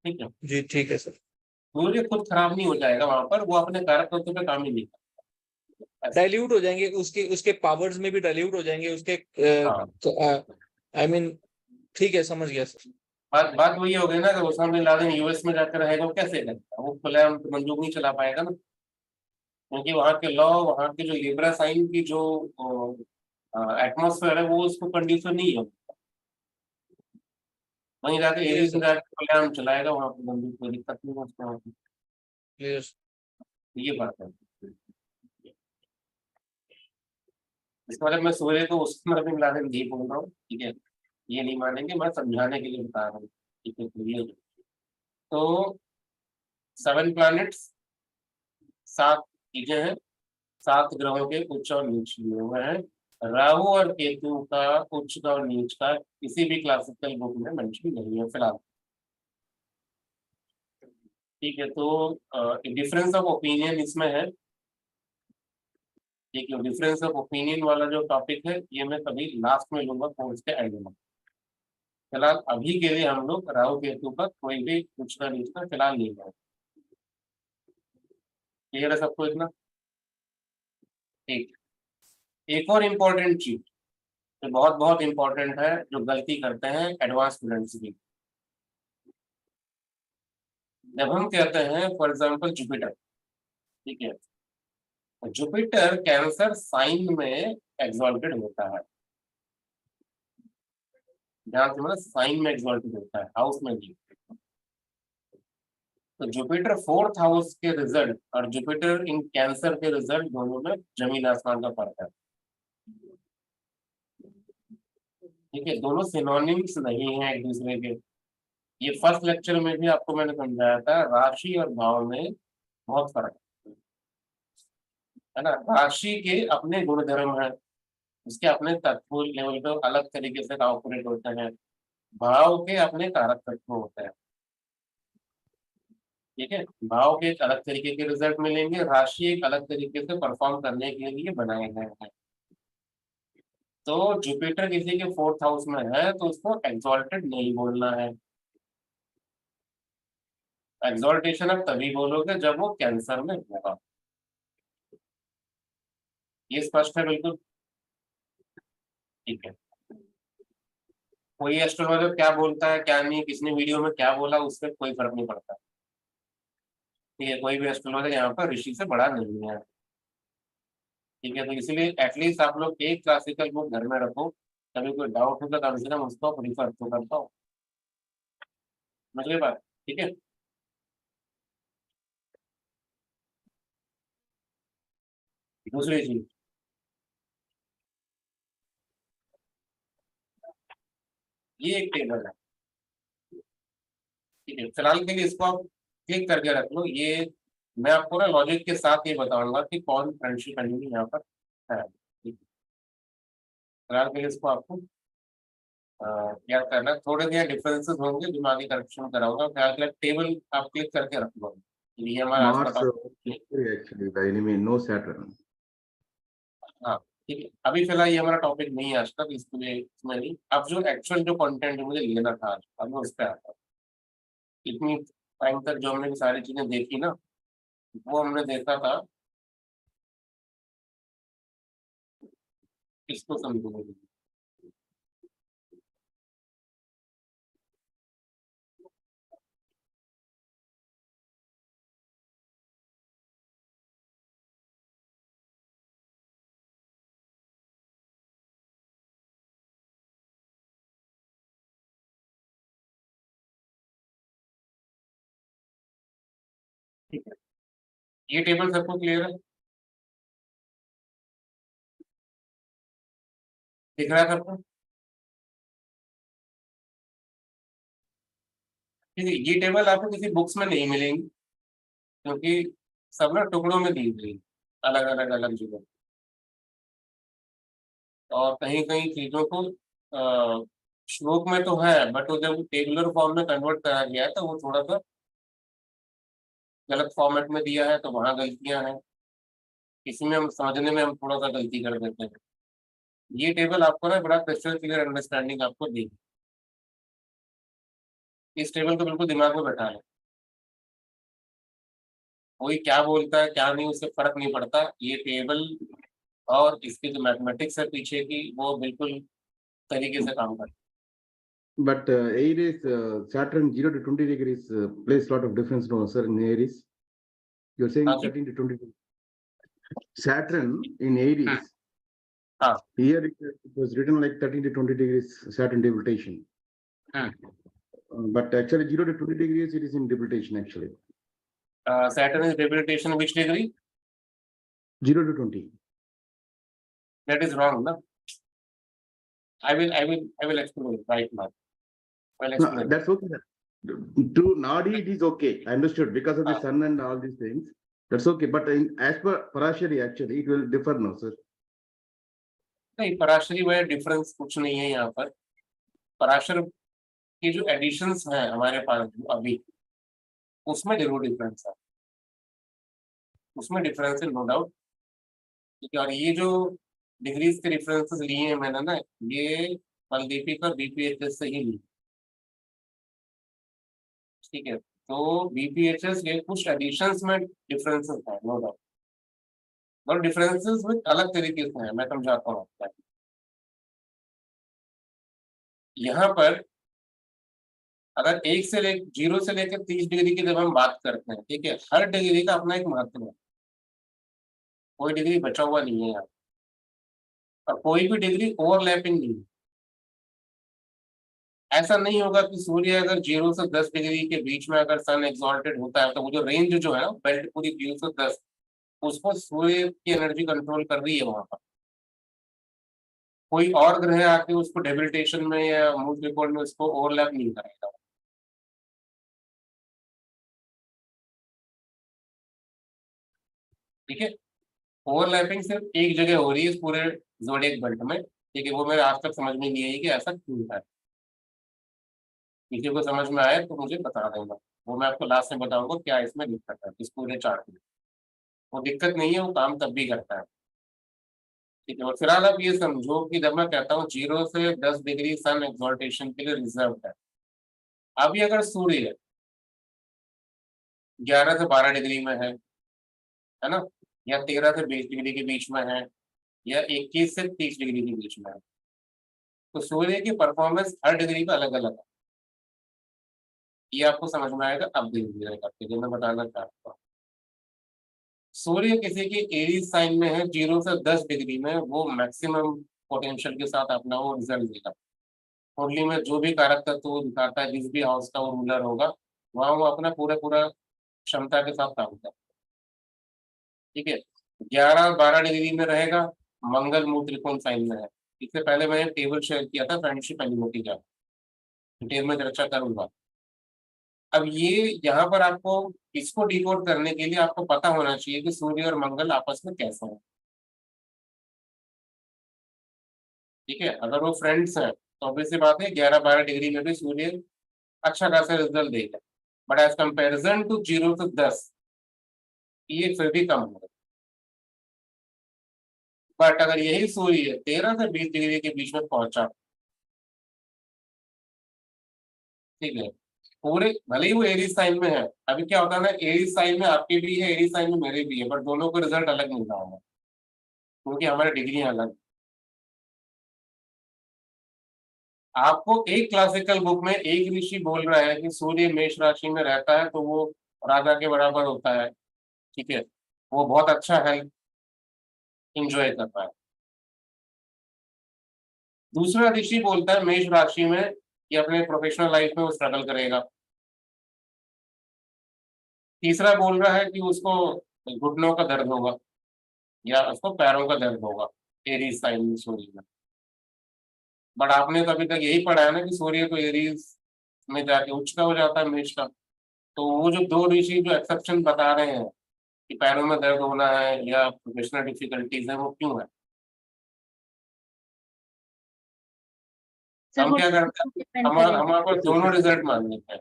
ठीक है। जी ठीक है सर। सूर्य खुद खराब नहीं हो जाएगा वहां पर, वो अपने कारक तत्व पे काम ही नहीं करता ऐसा। डाइल्यूट हो जाएंगे उसके उसके पावर्स में भी डाइल्यूट हो जाएंगे उसके, हाँ, आई मीन ठीक है, समझ गया सर। बात बात वही हो गई ना, कि ओसामा बिन लादेन यूएस में जाकर रहेगा, वो कैसे करेगा, वो खुलेआम तो बंदूक नहीं चला पाएगा ना, क्योंकि वहाँ के लॉ, वहाँ के जो लिब्रा साइन की जो एटमोसफेयर है, वो उसको कंडीशन नहीं है। वहीं जाके एरी से जाके कल्याण चलाएगा, वहां पर बंदूक कोई दिक्कत नहीं है उसको। क्लियर। ये बात है। इस मतलब मैं सूर्य को उसमें भी मिला के नहीं बोल रहा हूँ, ठीक है, ये नहीं मानेंगे, मैं समझाने के लिए बता रहा हूँ, ठीक है। तो ये तो 7 प्लैनेट्स, 7 चीजें हैं, 7 ग्रहों के उच्च और नीच लिए हुए हैं। राहु और केतु का उच्च का और नीच का किसी भी क्लासिकल बुक में मेंशन नहीं है फिलहाल, ठीक है। तो डिफरेंस ऑफ ओपिनियन इसमें है, ठीक है। डिफरेंस ऑफ ओपिनियन वाला जो टॉपिक है ये मैं कभी लास्ट में लूंगा कोर्स के एंड में। फिलहाल अभी के लिए हम लोग राहु केतु का कोई भी उच्च का नीच का फिलहाल नहीं है। क्लियर है सबको इतना? ठीक। एक और इम्पोर्टेंट चीज जो बहुत बहुत इंपॉर्टेंट है, जो गलती करते हैं एडवांस स्टूडेंट्स भी, जब हम कहते हैं फॉर एग्जांपल जुपिटर, ठीक है, जुपिटर कैंसर साइन में एग्जॉल्टेड होता है, ध्यान से, मतलब साइन में एग्जॉल्टेड होता है, हाउस में नहीं। तो जुपिटर 4th हाउस के रिजल्ट और जुपिटर इन कैंसर के रिजल्ट दोनों में जमीन आसमान का फर्क है, ठीक है। दोनों सिनोनिम्स नहीं है एक दूसरे के। ये फर्स्ट लेक्चर में भी आपको मैंने समझाया था, राशि और भाव में बहुत फर्क है ना। राशि के अपने गुणधर्म है, उसके अपने तत्व लेवल पे अलग तरीके से ऑपरेट होते हैं, भाव के अपने कारक तत्व होते हैं, ठीक है। भाव के एक अलग तरीके के रिजल्ट मिलेंगे, राशि एक अलग तरीके से परफॉर्म करने के लिए बनाए गए हैं। तो जुपिटर किसी के 4th हाउस में है तो उसको एक्सॉल्टेड नहीं बोलना है। एक्सॉल्टेशन अब तभी बोलोगे जब वो कैंसर में होगा। ये स्पष्ट है बिल्कुल, ठीक है। कोई एस्ट्रोलॉजर क्या बोलता है क्या नहीं, किसने वीडियो में क्या बोला, उससे कोई फर्क नहीं पड़ता, ठीक है। कोई भी एस्ट्रोलॉजर यहाँ पर ऋषि से बड़ा नहीं है, ठीक है। तो इसलिए एटलीस्ट आप लोग एक क्लासिकल बुक घर में रखो, कभी कोई डाउट होगा कम से कम उसको रिफर तो करता हूँ, समझ गए बात, ठीक है। दूसरी चीज, ये एक टेबल है, ठीक है। फिलहाल के लिए इसको आप क्लिक करके रख लो। ये मैं आपको ना लॉजिक के साथ ये बताऊंगा कि कौन फ्रेंडशिप एनिमी यहाँ पर है, ठीक है। फिलहाल के लिए इसको आपको क्या करना है, थोड़े यहाँ डिफरेंसेस होंगे जो मैं आगे करेक्शन कराऊंगा। फिलहाल के लिए टेबल आप क्लिक करके रख लो, ये हमारा आज का Mars topic. actually the enemy, no Saturn. हाँ, ठीक है। अभी फिलहाल ये हमारा टॉपिक नहीं है आज तक, इसमें नहीं। अब जो एक्चुअल जो कंटेंट मुझे लेना था आज, अब मैं उस पर आता हूँ। इतनी टाइम तक जो हमने सारी चीजें देखी ना, वो हमने देखा था इसको समझने के लिए। ठीक है, ये टेबल सबको क्लियर है, दिख रहा है सबको? ठीक है, ये टेबल आपको किसी बुक्स में नहीं मिलेंगी, क्योंकि सब ना टुकड़ों में दी गई, अलग अलग अलग जगह, और कहीं कहीं चीजों को श्लोक में तो है, बट वो जब टेबुलर फॉर्म में कन्वर्ट करा गया है तो वो थोड़ा सा गलत फॉर्मेट में दिया है, तो वहां गलतियां हैं, इसी में हम समझने में हम थोड़ा सा गलती कर देते हैं। ये टेबल आपको ना बड़ा क्रिस्टल क्लियर अंडरस्टैंडिंग आपको देगी, इस टेबल को बिल्कुल दिमाग में बैठा लें। कोई क्या बोलता है क्या नहीं उससे फर्क नहीं पड़ता, ये टेबल और इसकी जो मैथमेटिक्स है पीछे की वो बिल्कुल तरीके से काम करता But Aries, Saturn 0 to 20 degrees plays a lot of difference, no, sir, in Aries. You're saying हाँ जी। 13 to 20. Saturn in Aries, हाँ। here it was written like 13 to 20 degrees Saturn debilitation. है but actually 0 to 20 degrees, it is in debilitation actually. Saturn is debilitation which degree? 0 to 20. That is wrong, no? I will explain it right now. I'll No, explain it. that's okay. To Nadi, it is okay. I understood because of the sun and all these things. That's okay. But as per Parashari, actually, it will differ, no, sir. नहीं, पराशरी में difference कुछ नहीं है यहाँ पर। पराशर की जो editions हैं हमारे पास अभी, उसमें जरूर डिफरेंस है, उसमें डिफरेंस है नो डाउट। ठीक है, और ये जो डिग्रीज के डिफरेंसेस लिए हैं मैंने ना, ये मलदीपिक और बीपीएचएस से ही ली। ठीक है, तो बीपीएचएस ये कुछ एडिशंस में डिफरेंसेस है नो डाउट, और डिफरेंसेस में अलग तरीके से है, मैं समझाता हूँ आपको। यहाँ पर अगर 0 से लेकर 30 डिग्री की जब हम बात करते हैं, ठीक है, हर डिग्री का अपना एक महत्व है, कोई डिग्री बचा हुआ नहीं है यहाँ, और कोई भी डिग्री ओवरलैपिंग नहीं है। ऐसा नहीं होगा कि सूर्य अगर 0 से 10 डिग्री के बीच में अगर सन एक्सॉल्टेड होता है, तो वो जो रेंज जो है ना बेल्ट पूरी 0 से 10, उसको सूर्य की एनर्जी कंट्रोल कर रही है वहां पर। कोई और ग्रह आके उसको डेबिलिटेशन में या मूल त्रिकोण में उसको ओवरलैप नहीं करेगा। ठीक है, ओवरलैपिंग सिर्फ एक जगह हो रही है इस पूरे ज़ोडिएक बेल्ट में। ठीक है, वो मेरे आज तक समझ में नहीं आई कि ऐसा क्यों है। किसी को समझ में आए तो मुझे बता देना, वो मैं आपको लास्ट में बताऊंगा क्या इसमें दिक्कत है इस पूरे चार्ट में। वो दिक्कत नहीं है, वो काम तब भी करता है। ठीक है, और फिलहाल आप ये समझो कि जब मैं कहता हूँ 0 से 10 डिग्री सन एक्सॉल्टेशन के लिए रिजर्व है, अभी अगर सूर्य 11 से 12 डिग्री में है ना, या 13 से 20 डिग्री के बीच में है, या 21 से 30 डिग्री के बीच में है, तो सूर्य की परफॉर्मेंस हर डिग्री का अलग अलग है। ये आपको समझ में आएगा अब धीरे धीरे करके, जो मैं बताना चाहता हूँ। सूर्य किसी की एरीज साइन में है 0 से 10 डिग्री में, वो मैक्सिमम पोटेंशियल के साथ अपना वो रिजल्ट देगा। कुंडली में जो भी कारक तत्व वो दिखाता है, जिस भी हाउस का वो रूलर होगा, वहां वो अपना पूरा क्षमता के साथ काम करता है। ठीक है, 11-12 डिग्री में रहेगा, मंगल मूल त्रिकोण साइन में है। इससे पहले मैंने टेबल शेयर किया था फ्रेंडशिप एनिमोटी का, डिटेल में चर्चा करूंगा। अब ये यहाँ पर आपको इसको डिकोड करने के लिए आपको पता होना चाहिए कि सूर्य और मंगल आपस में कैसे हैं। ठीक है, अगर वो फ्रेंड्स हैं तो ऑब्वियस सी बात है 11-12 डिग्री में भी सूर्य अच्छा खासा रिजल्ट देगा, बट एज कंपेरिजन टू 0 से 10 ये फिर भी कम होगा। बट अगर यही सूर्य 13 से 20 डिग्री के बीच में पहुंचा, ठीक है, पूरे भले ही वो एरीज साइन में है, अभी क्या होता है ना, एरीज साइन में आपके भी है, एरीज साइन में मेरे भी है, बट दोनों को रिजल्ट अलग मिल रहा होगा क्योंकि हमारी डिग्रियां अलग। आपको एक क्लासिकल बुक में एक ऋषि बोल रहा है कि सूर्य मेष राशि में रहता है तो वो राजा के बराबर होता है। ठीक है, वो बहुत अच्छा हेल्थ इंजॉय करता है। दूसरा ऋषि बोलता है मेष राशि में कि अपने प्रोफेशनल लाइफ में वो स्ट्रगल करेगा। तीसरा बोल रहा है कि उसको घुटनों का दर्द होगा या उसको पैरों का दर्द होगा एरीज साइन में सूर्य में। बट आपने तो अभी तक यही पढ़ा है ना कि सूर्य तो एरीज में जाके उच्च का हो जाता है मेष का। तो वो जो दो ऋषि जो एक्सेप्शन बता रहे हैं कि पैरों में दर्द होना है या प्रोफेशनल डिफिकल्टीज है, वो क्यों है? हम क्या करते हैं, हमारे पास दोनों रिजल्ट मान लेते हैं।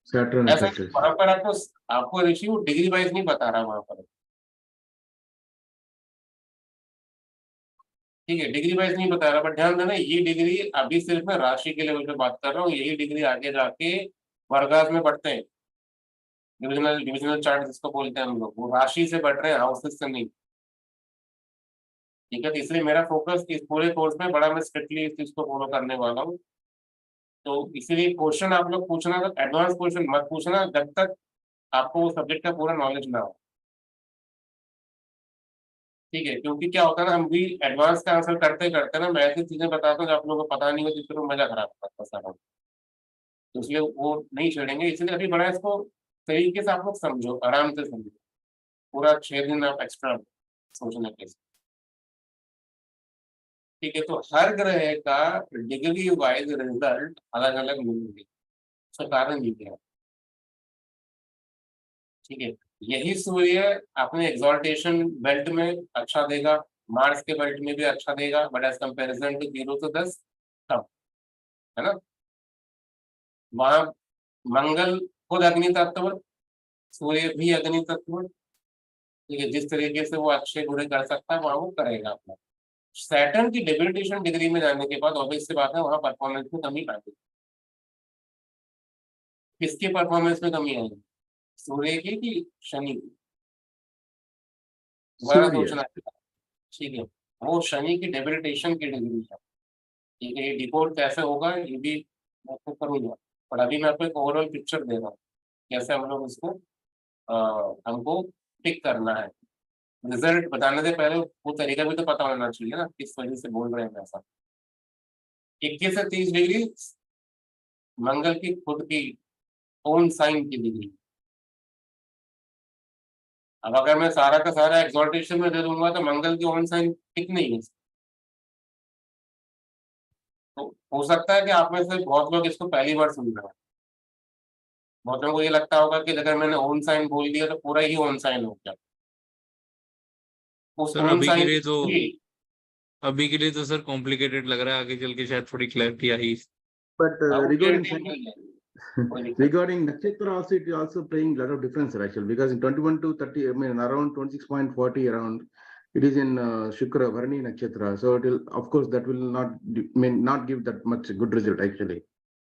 Saturn ऐसा effect is. वहां पर आपको ऋषि वो डिग्री वाइज नहीं बता रहा वहां पर। ठीक है, डिग्री वाइज नहीं बता रहा, बट ध्यान देना ये डिग्री अभी सिर्फ मैं राशि के लेवल पे बात कर रहा हूँ। यही डिग्री आगे जाके वर्गास में बढ़ते हैं, डिविजनल चार्ट जिसको बोलते हैं हम लोग, वो राशि से बढ़ रहे हैं, हाउसेस से नहीं। ठीक है, तो इसलिए मेरा फोकस इस पूरे कोर्स में बड़ा, मैं स्ट्रिक्टली इस चीज को फॉलो करने वाला हूँ। तो इसीलिए क्वेश्चन आप लोग पूछना, तो एडवांस क्वेश्चन मत पूछना जब तक आपको वो सब्जेक्ट का पूरा नॉलेज ना हो। ठीक है, क्योंकि क्या होता है ना, हम भी एडवांस का आंसर करते करते ना मैं ऐसी चीजें बताता हूँ जो आप लोगों को पता नहीं हो, जिससे तो मजा खराब करता है सारा। तो इसलिए वो नहीं छेड़ेंगे, इसलिए अभी बड़ा इसको तरीके से आप लोग समझो, आराम से समझो, पूरा 6 दिन आप एक्स्ट्रा सोचने के। ठीक है, तो हर ग्रह का डिग्री वाइज रिजल्ट अलग अलग मिलेंगे, उसका कारण ये है। ठीक है, यही सूर्य अपने एग्जॉल्टेशन बेल्ट में अच्छा देगा, मार्स के बेल्ट में भी अच्छा देगा, बट एज कंपेरिजन टू 0 से 10 कम, है ना। वहां मंगल खुद अग्नि तत्व, सूर्य भी अग्नि तत्व। ठीक है, जिस तरीके से वो अच्छे बुरे कर सकता है वहां वो करेगा अपना। सैटर्न की डेबिलिटेशन डिग्री में जाने के बाद ऑब्वियस सी बात है वहां परफॉर्मेंस में कमी आएगी। किसकी परफॉर्मेंस में कमी आएगी, सूर्य की कि शनि की? दोबारा सूर्य। सोचना है। ठीक है, वो शनि की डेबिलिटेशन की डिग्री है। ठीक है, ये डिकोड कैसे होगा ये भी मैं आपको करूंगा, पर अभी मैं आपको एक ओवरऑल पिक्चर दे रहा हूँ कैसे हम लोग इसको हमको पिक करना है। रिजल्ट बताने से पहले वो तरीका भी तो पता होना चाहिए ना, किस वजह से बोल रहे हैं ऐसा। 21 से 30 डिग्री मंगल की खुद की ओन साइन की डिग्री। अब अगर मैं सारा का सारा एक्सॉल्टेशन में दे दूंगा तो मंगल की ओन साइन पिक नहीं है। तो हो सकता है कि आप में से बहुत लोग इसको पहली बार सुन रहे हैं। बहुत लोगों को ये लगता होगा कि अगर मैंने ओन साइन बोल दिया तो पूरा ही ओन साइन हो गया। उस सर ओन साइन अभी के लिए तो सर कॉम्प्लिकेटेड लग रहा है, आगे चल के शायद थोड़ी क्लैरिटी आई। But regarding कोई regarding nakshatra also, it is also playing a lot of difference actually, because in 21 to 30, I mean around 26.40 around, it is in Shukra Bharani nakshatra. So it will, of course, that will not give that much good result actually.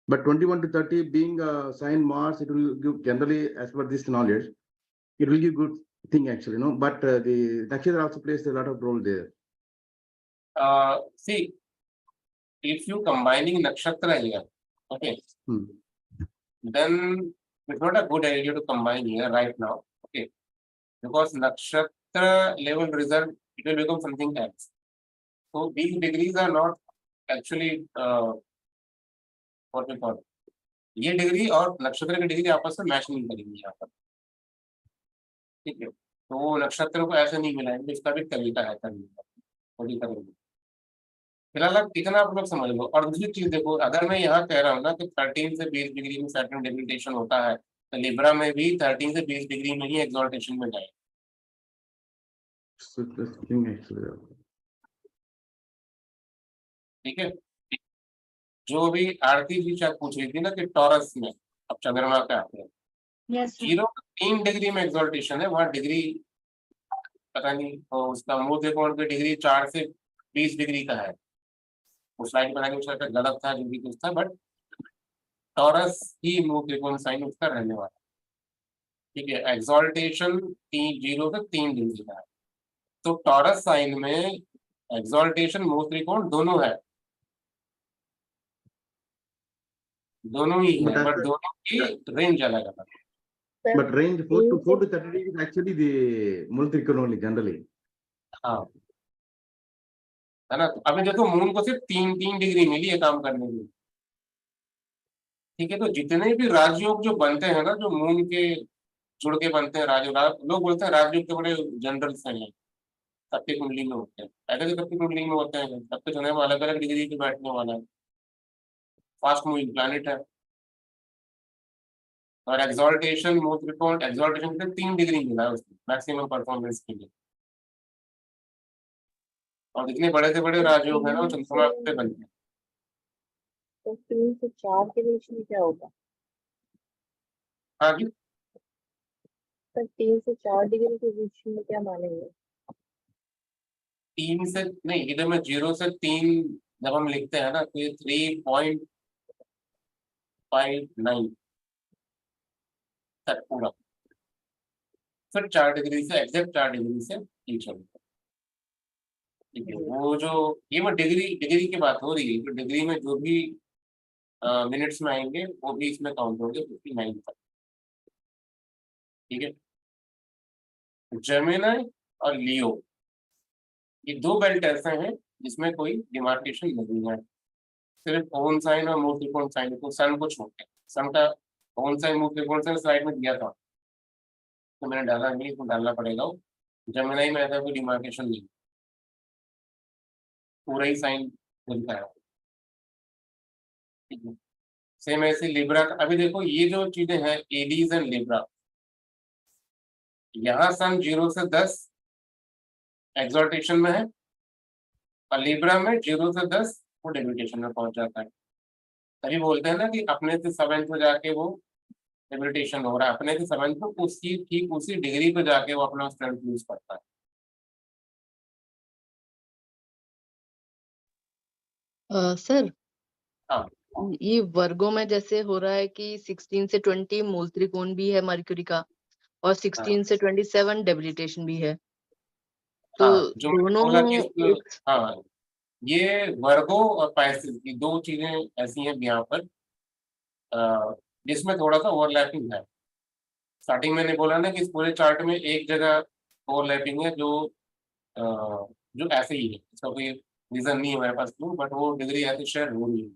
But 21 to 30 being a sign Mars, it will give generally, as per this knowledge, it will give good thing actually, no. But the nakshatra also plays a lot of role there. see, if you combining nakshatra here, okay, then it's not a good idea to combine here right now, okay, because nakshatra level result, it will become something else. So these degrees are not actually what we call, ये degree और नक्षत्र की degree आपस में match नहीं करेंगी यहाँ पर। ठीक है, तो वो नक्षत्र को ऐसे नहीं मिलाएंगे, इसका भी तरीका है करने का, वो भी करेंगे। फिलहाल आप इतना आप लोग समझ लो। और दूसरी चीज देखो, अगर मैं यहाँ कह रहा हूँ ना कि 13 से 20 डिग्री में सैटर्न डेबिलिटेशन होता है, तो लिब्रा में भी 13 से 20 डिग्री में ही एक्सॉल्टेशन में जाए। So that's the thing actually. ठीक है, जो भी आरती जी शायद पूछ रही थी ना कि टॉरस में अब चंद्रमा पे आते हैं, यस 0 3 डिग्री में एक्सॉल्टेशन है, वहाँ डिग्री पता नहीं, तो उसका मूल त्रिकोण की डिग्री 4 से 20 डिग्री का है। उस लाइन पर शायद गलत था जो भी कुछ था, बट टॉरस ही मूल त्रिकोण साइन उसका रहने वाला। ठीक है, एक्सॉल्टेशन 0 से 3 डिग्री का है, तो टॉरस साइन में एक्सॉल्टेशन मूल त्रिकोण दोनों है, दोनों ही है, बट दोनों की रेंज अलग अलग। But range 4 to 30 degrees is actually the multi-trichon only generally. हाँ, है ना। तो अभी देखो मून को सिर्फ 3 डिग्री मिली है काम करने के लिए। ठीक है, तो जितने भी राजयोग जो बनते हैं ना, जो मून के जुड़ के बनते हैं राजयोग, लोग बोलते हैं राजयोग के बड़े जनरल से हैं, सबकी कुंडली में होते हैं, ऐसे सबकी कुंडली में होते हैं, सबके जो है वो अलग अलग डिग्री पे बैठने वाला है, फास्ट मूविंग प्लैनेट है। और एक्सॉल्टेशन मूल त्रिकोण एक्सॉल्टेशन से 3 डिग्री मिला है उसको मैक्सिमम परफॉर्मेंस के लिए। और इतने बड़े से बड़े राजयोग है ना वो चंद्रमा पे बनते हैं। तो 3 से 4 के बीच में क्या होगा? हाँ जी, तो 3 से 4 डिग्री के बीच में क्या मानेंगे? 3 से नहीं, इधर में 0 से 3 जब हम लिखते हैं ना तो ये 3.59 तक पूरा, फिर 4 डिग्री से एग्जैक्ट 4 डिग्री से नीचे। ठीक है, वो जो ये वो डिग्री की बात हो रही है, तो डिग्री में जो भी मिनट्स में आएंगे वो भी इसमें काउंट होंगे 59 तक। ठीक है, जेमिनी और लियो, ये 2 बेल्ट ऐसे हैं जिसमें कोई डिमार्केशन नहीं है, सिर्फ ओन साइन और मूल त्रिकोण साइन को सन को छोड़ के। सन का कौन सा मूव त्रिकोण से स्लाइड में दिया था, तो मैंने डाला नहीं, इसको डालना पड़ेगा। जेमिनी में ऐसा कोई डिमार्केशन नहीं, पूरा ही साइन खुलता है। सेम ऐसे लिब्रा, अभी देखो ये जो चीजें हैं एडीज एंड लिब्रा, यहाँ सन 0 से 10 एक्सॉल्टेशन में है और लिब्रा में 0 से 10 वो डेबिलिटेशन में पहुंच जाता है। तभी बोलते हैं ना कि अपने से 7th में जाके वो डेबिलिटेशन हो रहा है, अपने से 7th में उसकी ठीक उसी डिग्री पे जाके वो अपना स्ट्रेंथ यूज करता है। सर, हाँ ये वर्गों में जैसे हो रहा है कि 16 से 20 मूल त्रिकोण भी है मर्क्यूरी का और 16 से 27 डेबिलिटेशन भी है, तो हाँ, जो मैंने दोनों बोला कि एक हाँ, ये वर्गो और पाइसिस की दो चीजें ऐसी हैं यहाँ पर जिसमें थोड़ा सा ओवरलैपिंग है। स्टार्टिंग में मैंने बोला ना कि इस पूरे चार्ट में एक जगह ओवरलैपिंग है जो ऐसे ही है, इसका कोई रीजन नहीं है मेरे पास क्यों, बट वो डिग्री ऐसे शेयर हो रही है।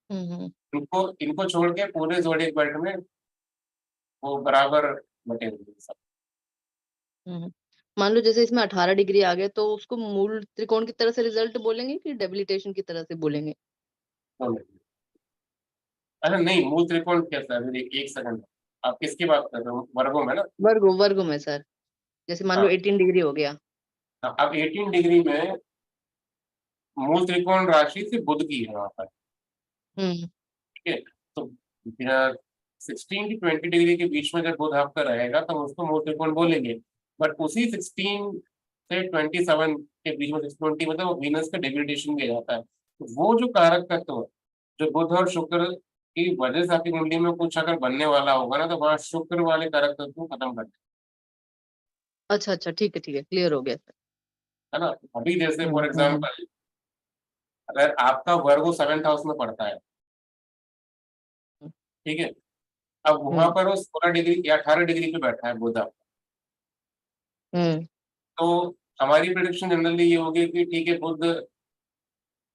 इनको इनको छोड़ के पूरे ज़ोडिएक बेल्ट में वो बराबर बटे हुए हैं सब। मान लो जैसे इसमें 18 डिग्री आ गए तो उसको मूल त्रिकोण की तरह से रिजल्ट बोलेंगे कि डेबिलिटेशन की तरह से बोलेंगे? अरे नहीं, मूल त्रिकोण कैसा है? अभी एक सेकंड, आप किसकी बात कर रहे हो? वर्गों में ना? वर्गों में सर, जैसे मान लो हाँ। 18 डिग्री हो गया। अब 18 डिग्री में मूल त्रिकोण राशि से बुध की है वहां पर, ठीक है? तो 16 to 20 डिग्री के बीच में जब बुध आपका रहेगा तो उसको मूल त्रिकोण बोलेंगे, बट उसी 16 से 27 के बीच में 20 मतलब वो वीनस का डेबिलिटेशन भी आ जाता है। तो वो जो कारक तत्व जो बुध और शुक्र की वजह से आपकी कुंडली में कुछ अगर बनने वाला होगा ना, तो वहां शुक्र वाले कारक तत्व को खत्म कर दें, अच्छा अच्छा, ठीक है, क्लियर हो गया सर। है ना? अभी जैसे फॉर हम्म। एग्जाम्पल अगर आपका वर्गो 7th हाउस में पड़ता है, ठीक है, अब वहां पर वो 16 डिग्री या 18 डिग्री पे बैठा है बुध आपका, तो हमारी प्रेडिक्शन जनरली ये होगी कि ठीक है बुध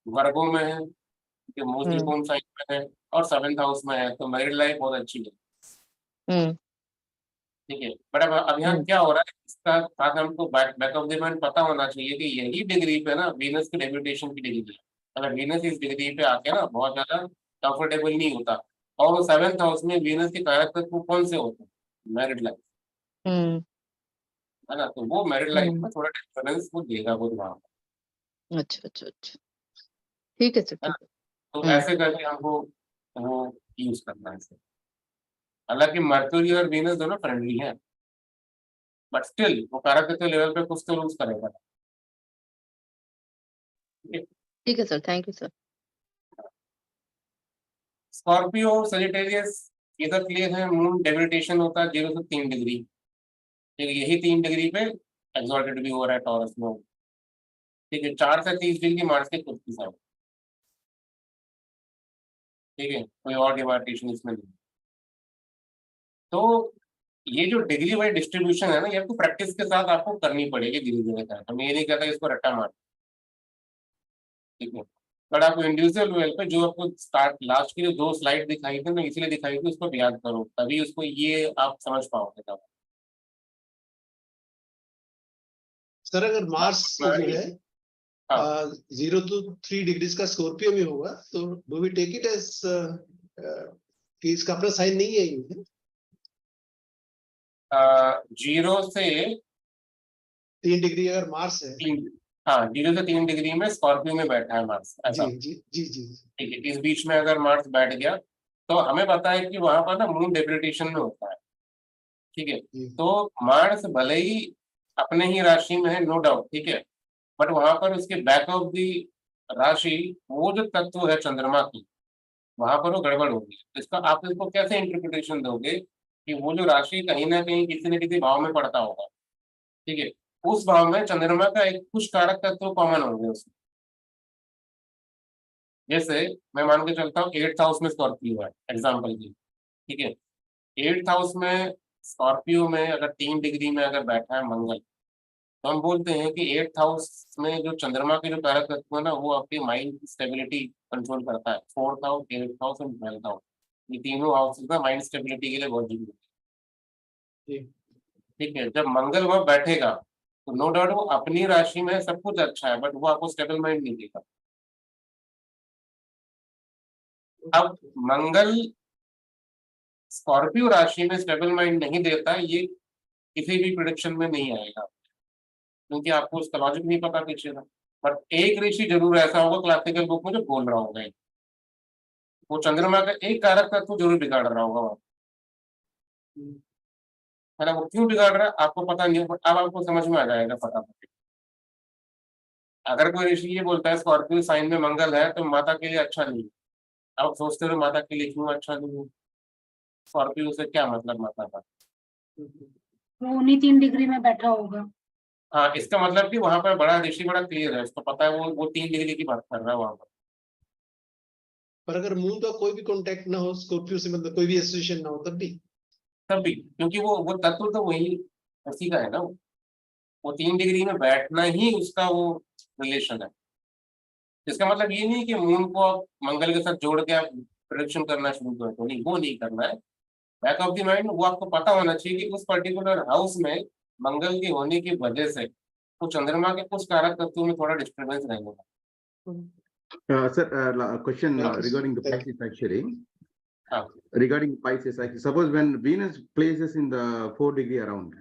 वर्गों में है, ठीक है, मूल त्रिकोण साइन में है और 7th हाउस में है, तो मैरिड लाइफ बहुत अच्छी है, ठीक है। बट अब यहाँ क्या हो रहा है, इसका साथ हमको बैक ऑफ द माइंड पता होना चाहिए कि यही डिग्री पे ना वीनस की डेबिलिटेशन की डिग्री है। अगर वीनस इस डिग्री पे आके ना बहुत ज्यादा कंफर्टेबल नहीं होता, और वो 7th हाउस में वीनस के कारक तत्व कौन से होते हैं? मैरिड लाइफ, है ना? तो वो मैरिड लाइफ में थोड़ा डिफरेंस वो देगा वो वहाँ पर, अच्छा, ठीक है सर, है ना? ठीक है। तो ऐसे करके हमको वो यूज करना है इसे। हालांकि मर्क्यूरी और वीनस दोनों फ्रेंडली हैं, बट स्टिल वो कारक तत्व लेवल पे कुछ तो लूज करेगा, ठीक है? ठीक है sir, thank you sir. Scorpio Sagittarius इधर क्लियर है, मून डेबिलिटेशन होता है 0 से 3 डिग्री, ठीक है, यही 3 डिग्री पे एक्सॉल्टेड भी हो रहा है टॉरस में, ठीक है, 4 से 30 डिग्री मार्स के खुद की साइड, ठीक है, कोई और डिमार्केशन इसमें नहीं। तो ये जो डिग्री वाइज डिस्ट्रीब्यूशन है ना, ये आपको प्रैक्टिस के साथ आपको करनी पड़ेगी धीरे धीरे कर, हम ये नहीं कहता इसको रट्टा मार, ठीक है, बट आपको इंडिविजुअल लेवल पे जो आपको स्टार्ट लास्ट की जो 2 स्लाइड दिखाई थी ना, इसलिए दिखाई थी, उसको याद करो, तभी उसको ये आप समझ पाओगे तब। सर अगर मार्स जो है हाँ। 0 to 3 डिग्रीज का स्कॉर्पियो में होगा तो do we take it as कि इसका अपना साइन नहीं है ये? 0 से 3 डिग्री अगर मार्स है, 0 से 3 डिग्री में स्कॉर्पियो में बैठा है मार्स, ऐसा, जी, ठीक है, इस बीच में अगर मार्स बैठ गया तो हमें पता है कि वहां पर ना मून डेबिलिटेशन में होता है, ठीक है, तो मार्स भले ही अपने ही राशि में है, नो डाउट, ठीक है, बट वहां पर उसके बैक ऑफ दी राशि वो जो तत्व है चंद्रमा की, वहां पर वो गड़बड़ होगी। तो इसका आप इसको कैसे इंटरप्रिटेशन दोगे कि वो जो राशि कहीं ना कहीं किसी न किसी भाव में पड़ता होगा, ठीक है, उस भाव में चंद्रमा का एक कुछ कारक तत्व कॉमन होंगे उसमें। जैसे मैं मान के चलता हूँ 8th हाउस में स्कॉर्पियो है एग्जाम्पल की, ठीक है, 8th हाउस में स्कॉर्पियो में अगर 3 डिग्री में अगर बैठा है मंगल, तो हम बोलते हैं कि 8th हाउस में जो चंद्रमा के जो कारक तत्व है ना, वो आपकी माइंड की स्टेबिलिटी कंट्रोल करता है, 4th house, 8th house and 12th house. ये तीनों हाउसेस ना माइंड स्टेबिलिटी के लिए बहुत जरूरी है। ठीक है, जब मंगल वहां बैठेगा तो नो डाउट वो अपनी राशि में सब कुछ अच्छा है, बट वो आपको स्टेबल माइंड नहीं देगा। अब मंगल स्कॉर्पियो राशि में स्टेबल माइंड नहीं देता, ये किसी भी प्रिडिक्शन में नहीं आएगा, क्योंकि आपको उसका लॉजिक नहीं पता पीछे का। बट एक ऋषि जरूर ऐसा होगा क्लासिकल बुक में जो बोल रहा होगा, वो चंद्रमा का एक कारक तत्व जरूर बिगाड़ रहा होगा वहां, है ना। वो क्यों बिगाड़ रहा है आपको पता नहीं है, बट अब आपको समझ में आ जाएगा फटाफट। अगर कोई ऋषि ये बोलता है स्कॉर्पियो साइन में मंगल है तो माता के लिए अच्छा नहीं है, आप सोचते हो माता के लिए क्यों अच्छा नहीं है, स्कॉर्पियो से क्या मतलब माता का। वो उन्हीं 3 डिग्री में बैठा होगा। हाँ, इसका मतलब कि वहां पर बड़ा ऋषि बड़ा क्लियर है, उसको पता है वो 3 डिग्री की बात कर रहा है वहां पर। पर अगर मून का कोई भी कांटेक्ट ना हो स्कॉर्पियो से, मतलब कोई भी एसोसिएशन ना हो, तब भी क्योंकि वो तत्व तो वही उसी का है ना, वो 3 डिग्री में बैठना ही उसका वो रिलेशन है। इसका मतलब ये नहीं कि मून को आप मंगल के साथ जोड़ के आप प्रेडिक्शन करना शुरू कर दो, नहीं, वो नहीं करना है। बैक ऑफ द माइंड वो आपको पता होना चाहिए कि उस पर्टिकुलर हाउस में मंगल के होने की वजह से वो चंद्रमा के कुछ कारक तत्वों में थोड़ा डिस्टर्बेंस रहेगा। Sir, question Thank you, sir. regarding the Thank Pisces actually. Ah. Regarding Pisces, actually, suppose when Venus places in the 4 degree around,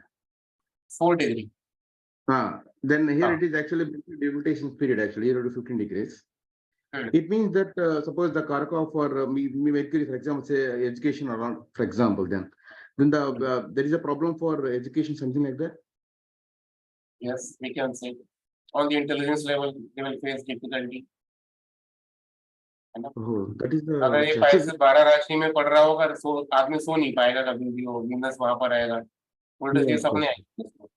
4 degree, then here Ah. it is actually debilitation period actually 0 to 15 degrees. Hmm. It means that suppose the Karaka for Mercury, for example, say education around, for example, then there is a problem for education, something like that. yes, we can say on the intelligence level they will face difficulty, है ना। Oh, that is the. अगर ये Pisces 12 राशि में पड़ रहा होगा तो आदमी सो नहीं पाएगा कभी भी, वो वीनस वहां पर रहेगा, उल्टे सीधे सपने आएंगे उसको।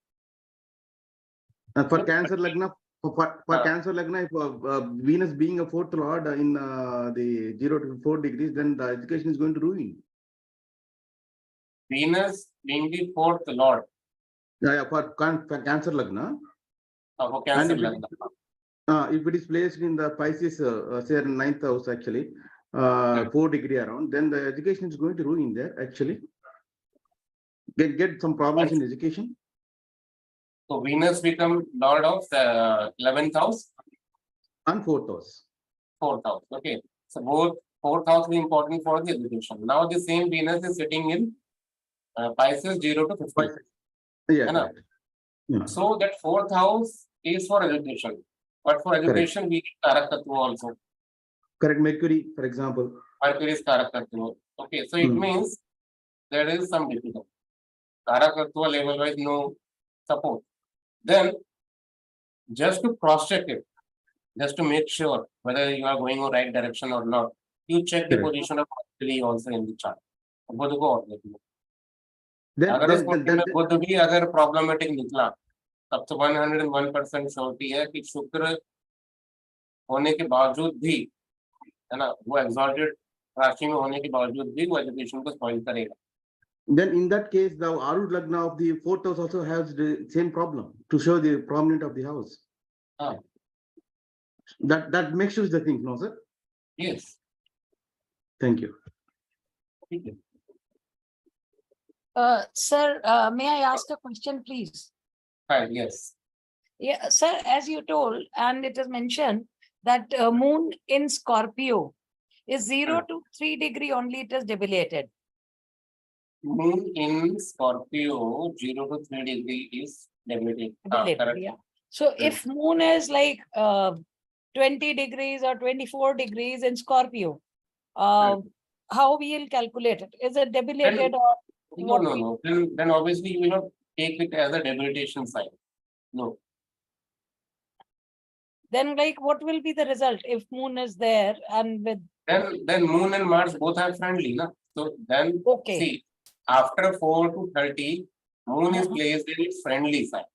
For Cancer Lagna, for Cancer Lagna, if Venus being a fourth lord in the 0 to 4 degrees, then the education is going to ruin. Venus being the 4th lord, Yeah, for Cancer Lagna, वो cancer And if it- लगना। if it is placed in the Pisces, say 9th house actually, 4 degree around, then the education is going to ruin there actually. Get some problems in education. So Venus become lord of the 11th house, And 4th house. 4th house. Okay, so both 4th house is important for the education. Now the same Venus is sitting in Pisces 0 to 15. Yeah, है ना? correct. Yeah. So that 4th house is for education, but for education we need Karak Tattva also. Correct. Mercury, for example. Mercury is Karak Tattva. Okay, so it means there is some difficulty. Karak Tattva level wise no support. Then just to cross check it, just to make sure whether you are going in right direction or not, you check the Correct. position of Mercury also in the chart. बुध को और देख लो, Then, अगर उस कुंडली में then बुध भी अगर problematic निकला, तब तो 101% श्योरिटी है कि शुक्र होने के बावजूद भी, है ना, वो एक्सॉल्टेड राशि में होने के बावजूद भी वो एजुकेशन को स्पॉइल करेगा। then in that case, the Arud Lagna of the 4th house also has the same problem to show the prominent of the house. हाँ, That makes you the thing, no, sir? yes, Thank you. ठीक है। Sir, may I ask a question, please? हाँ, yes, Yeah, sir, as you told, and it is mentioned that moon in Scorpio is 0 to 3 degree only, it is debilitated. moon in Scorpio 0 to 3 degree is debilitated. Debilitated, correct. yeah. So if moon is like 20 degrees or 24 degrees in Scorpio, how we will calculate it? Is it debilitated or No, what no, we- no. Then obviously you will not take it as a debilitation sign. No. then like what will be the result if moon is there and with Then Moon and Mars both are friendly, na? So then okay see, after 4 to 30, Moon is Uh-huh. placed in its friendly sign.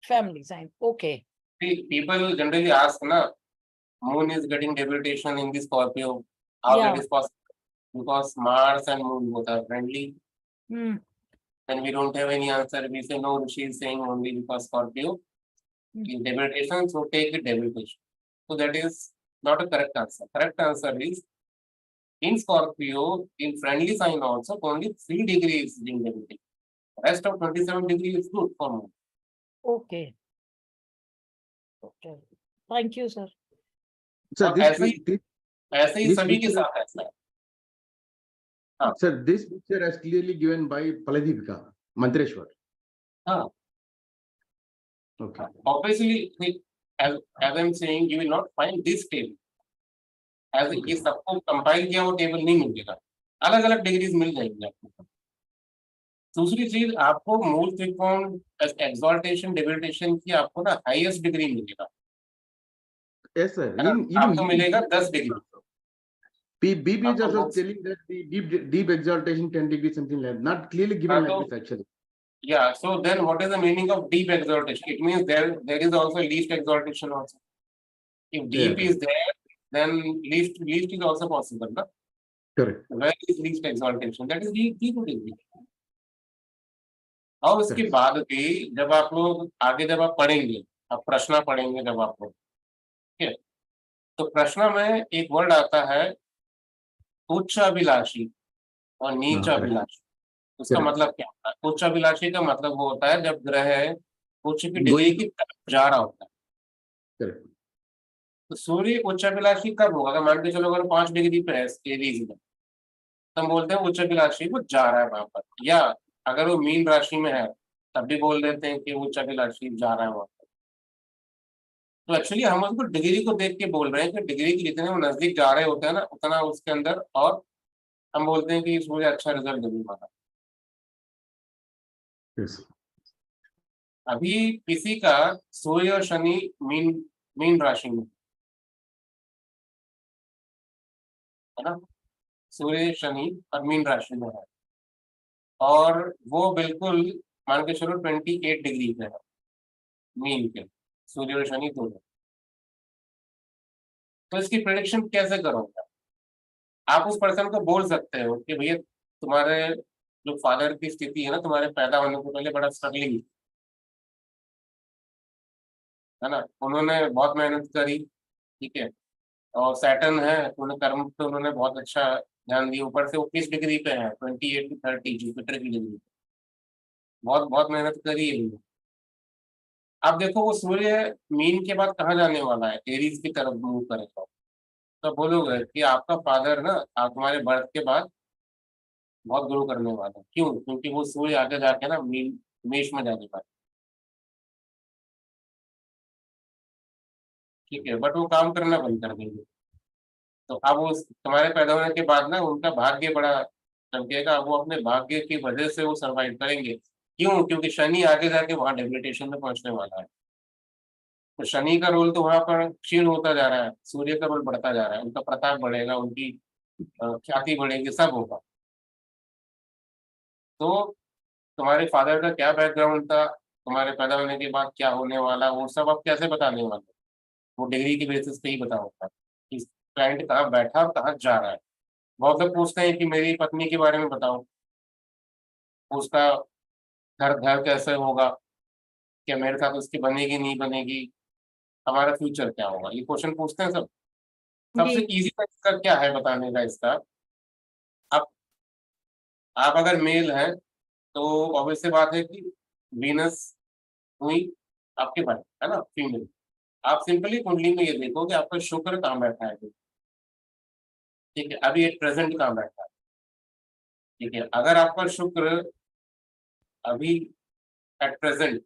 family sign? Okay. See, people generally ask, na, Moon is getting debilitation in the Scorpio. How that Yeah. is possible? Because Mars and Moon both are friendly. Hmm. Then we don't have any answer. We say no, she is saying only because Scorpio is debilitation, so take it debilitation. So that is not a correct answer. Correct answer is in Scorpio, in friendly sign also, only 3 degrees in debility. Rest of 27 degree is good for moon. Okay. Okay. Thank you, sir. Sir, और ऐसे ही this सभी के picture- साथ ऐसा है। sir, this picture is clearly given by Paladipika, Mantreshwar. हाँ, Okay. obviously, as I'm saying, you will not find this table. As Okay. ये सबको कंपाइल किया वो टेबल नहीं मिलेगा, अलग अलग डिग्रीज मिल जाएंगे आपको। दूसरी चीज, आपको मूल त्रिकोण एक्सॉल्टेशन डेबिलिटेशन की आपको ना हाईएस्ट डिग्री मिलेगा, Yes, sir. है ना? आपको मिलेगा 10 डिग्री। BP is also आपको- telling that the deep exaltation 10 degrees, something like not clearly given like this actually. Yeah, so then what is the meaning of deep exaltation? It means there is also least exaltation also. If deep Yeah. is there, then least is also possible, na? Correct. Where is least exaltation? That is deep degree. और उसके Correct. बाद भी जब आप लोग आगे जब आप पढ़ेंगे, आप प्रश्न पढ़ेंगे जब आप लोग, ठीक है, तो प्रश्न में एक वर्ड आता है उच्च अभिलाषी और नीच correct. अभिलाषी। उसका Correct. मतलब क्या होता है? उच्च अभिलाषी का मतलब वो होता है जब ग्रह उच्च की डिग्री Going- की तरफ जा रहा होता है। Correct. तो सूर्य उच्च अभिलाषी कब होगा? अगर मान के चलो अगर 5 डिग्री पे है एरीज में, तो हम बोलते हैं उच्च अभिलाषी वो जा रहा है वहां पर, या अगर वो मीन राशि में है तब भी बोल देते हैं कि उच्च अभिलाषी जा रहा है वहां पर। तो एक्चुअली हम उसको डिग्री को देख के बोल रहे हैं कि डिग्री के जितने वो नजदीक जा रहे होते हैं ना, उतना उसके अंदर, और हम बोलते हैं कि सूर्य अच्छा रिजल्ट देने वाला। Yes. अभी किसी का सूर्य और शनि मीन राशि में है ना, सूर्य शनि और मीन राशि में है, और वो बिल्कुल मान के चलो 28 डिग्री पे है मीन के, सूर्य और शनि दोनों। तो इसकी प्रेडिक्शन कैसे करोगे? आप उस पर्सन को बोल सकते हो कि भैया तुम्हारे जो फादर की स्थिति है ना, तुम्हारे पैदा होने से पहले बड़ा स्ट्रगलिंग है ना, उन्होंने बहुत मेहनत करी, ठीक है, और सैटर्न है तो उन्हें कर्म पे उन्होंने बहुत अच्छा ध्यान दिया, ऊपर से वो किस डिग्री पे है 28 to 30 जुपिटर की डिग्री, बहुत बहुत मेहनत करी है उन्होंने। अब देखो वो सूर्य मीन के बाद कहाँ जाने वाला है, एरीज की तरफ मूव करेगा, तो बोलोगे कि आपका फादर ना आप तुम्हारे बर्थ के बाद बहुत ग्रो करने वाला है। क्यों? क्योंकि वो सूर्य आगे जाके ना मीन मेष में जाने वाला है, ठीक है, बट वो काम करना बंद कर देंगे। तो अब वो तुम्हारे पैदा होने के बाद ना उनका भाग्य बड़ा चमकेगा, वो अपने भाग्य की वजह से वो सर्वाइव करेंगे। क्यों? क्योंकि शनि आगे जाके वहां डेबिलिटेशन में पहुंचने वाला है, तो शनि का रोल तो वहां पर क्षीण होता जा रहा है, सूर्य का रोल बढ़ता जा रहा है, उनका प्रताप बढ़ेगा, उनकी ख्याति बढ़ेगी, सब होगा। तो तुम्हारे फादर का क्या बैकग्राउंड था, तुम्हारे पैदा होने के बाद क्या होने वाला, वो सब आप कैसे बताने वाले? वो डिग्री की बेसिस पे ही बता होता है कि क्लाइंट कहाँ बैठा और कहाँ जा रहा है। बहुत लोग पूछते हैं कि मेरी पत्नी के बारे में बताओ, उसका घर घर कैसे होगा, क्या मेरे साथ उसकी बनेगी नहीं बनेगी, हमारा फ्यूचर क्या होगा, ये क्वेश्चन पूछते हैं सब। सबसे इजी तरीका क्या है बताने का इसका? आप अगर मेल हैं तो ऑब्वियस सी बात है कि वीनस हुई आपके भाई, है ना, फीमेल। आप सिंपली कुंडली में ये देखो कि आपका शुक्र कहाँ बैठा है, ठीक है, अभी एट प्रेजेंट कहाँ बैठा है, ठीक है। अगर आपका शुक्र अभी एट प्रेजेंट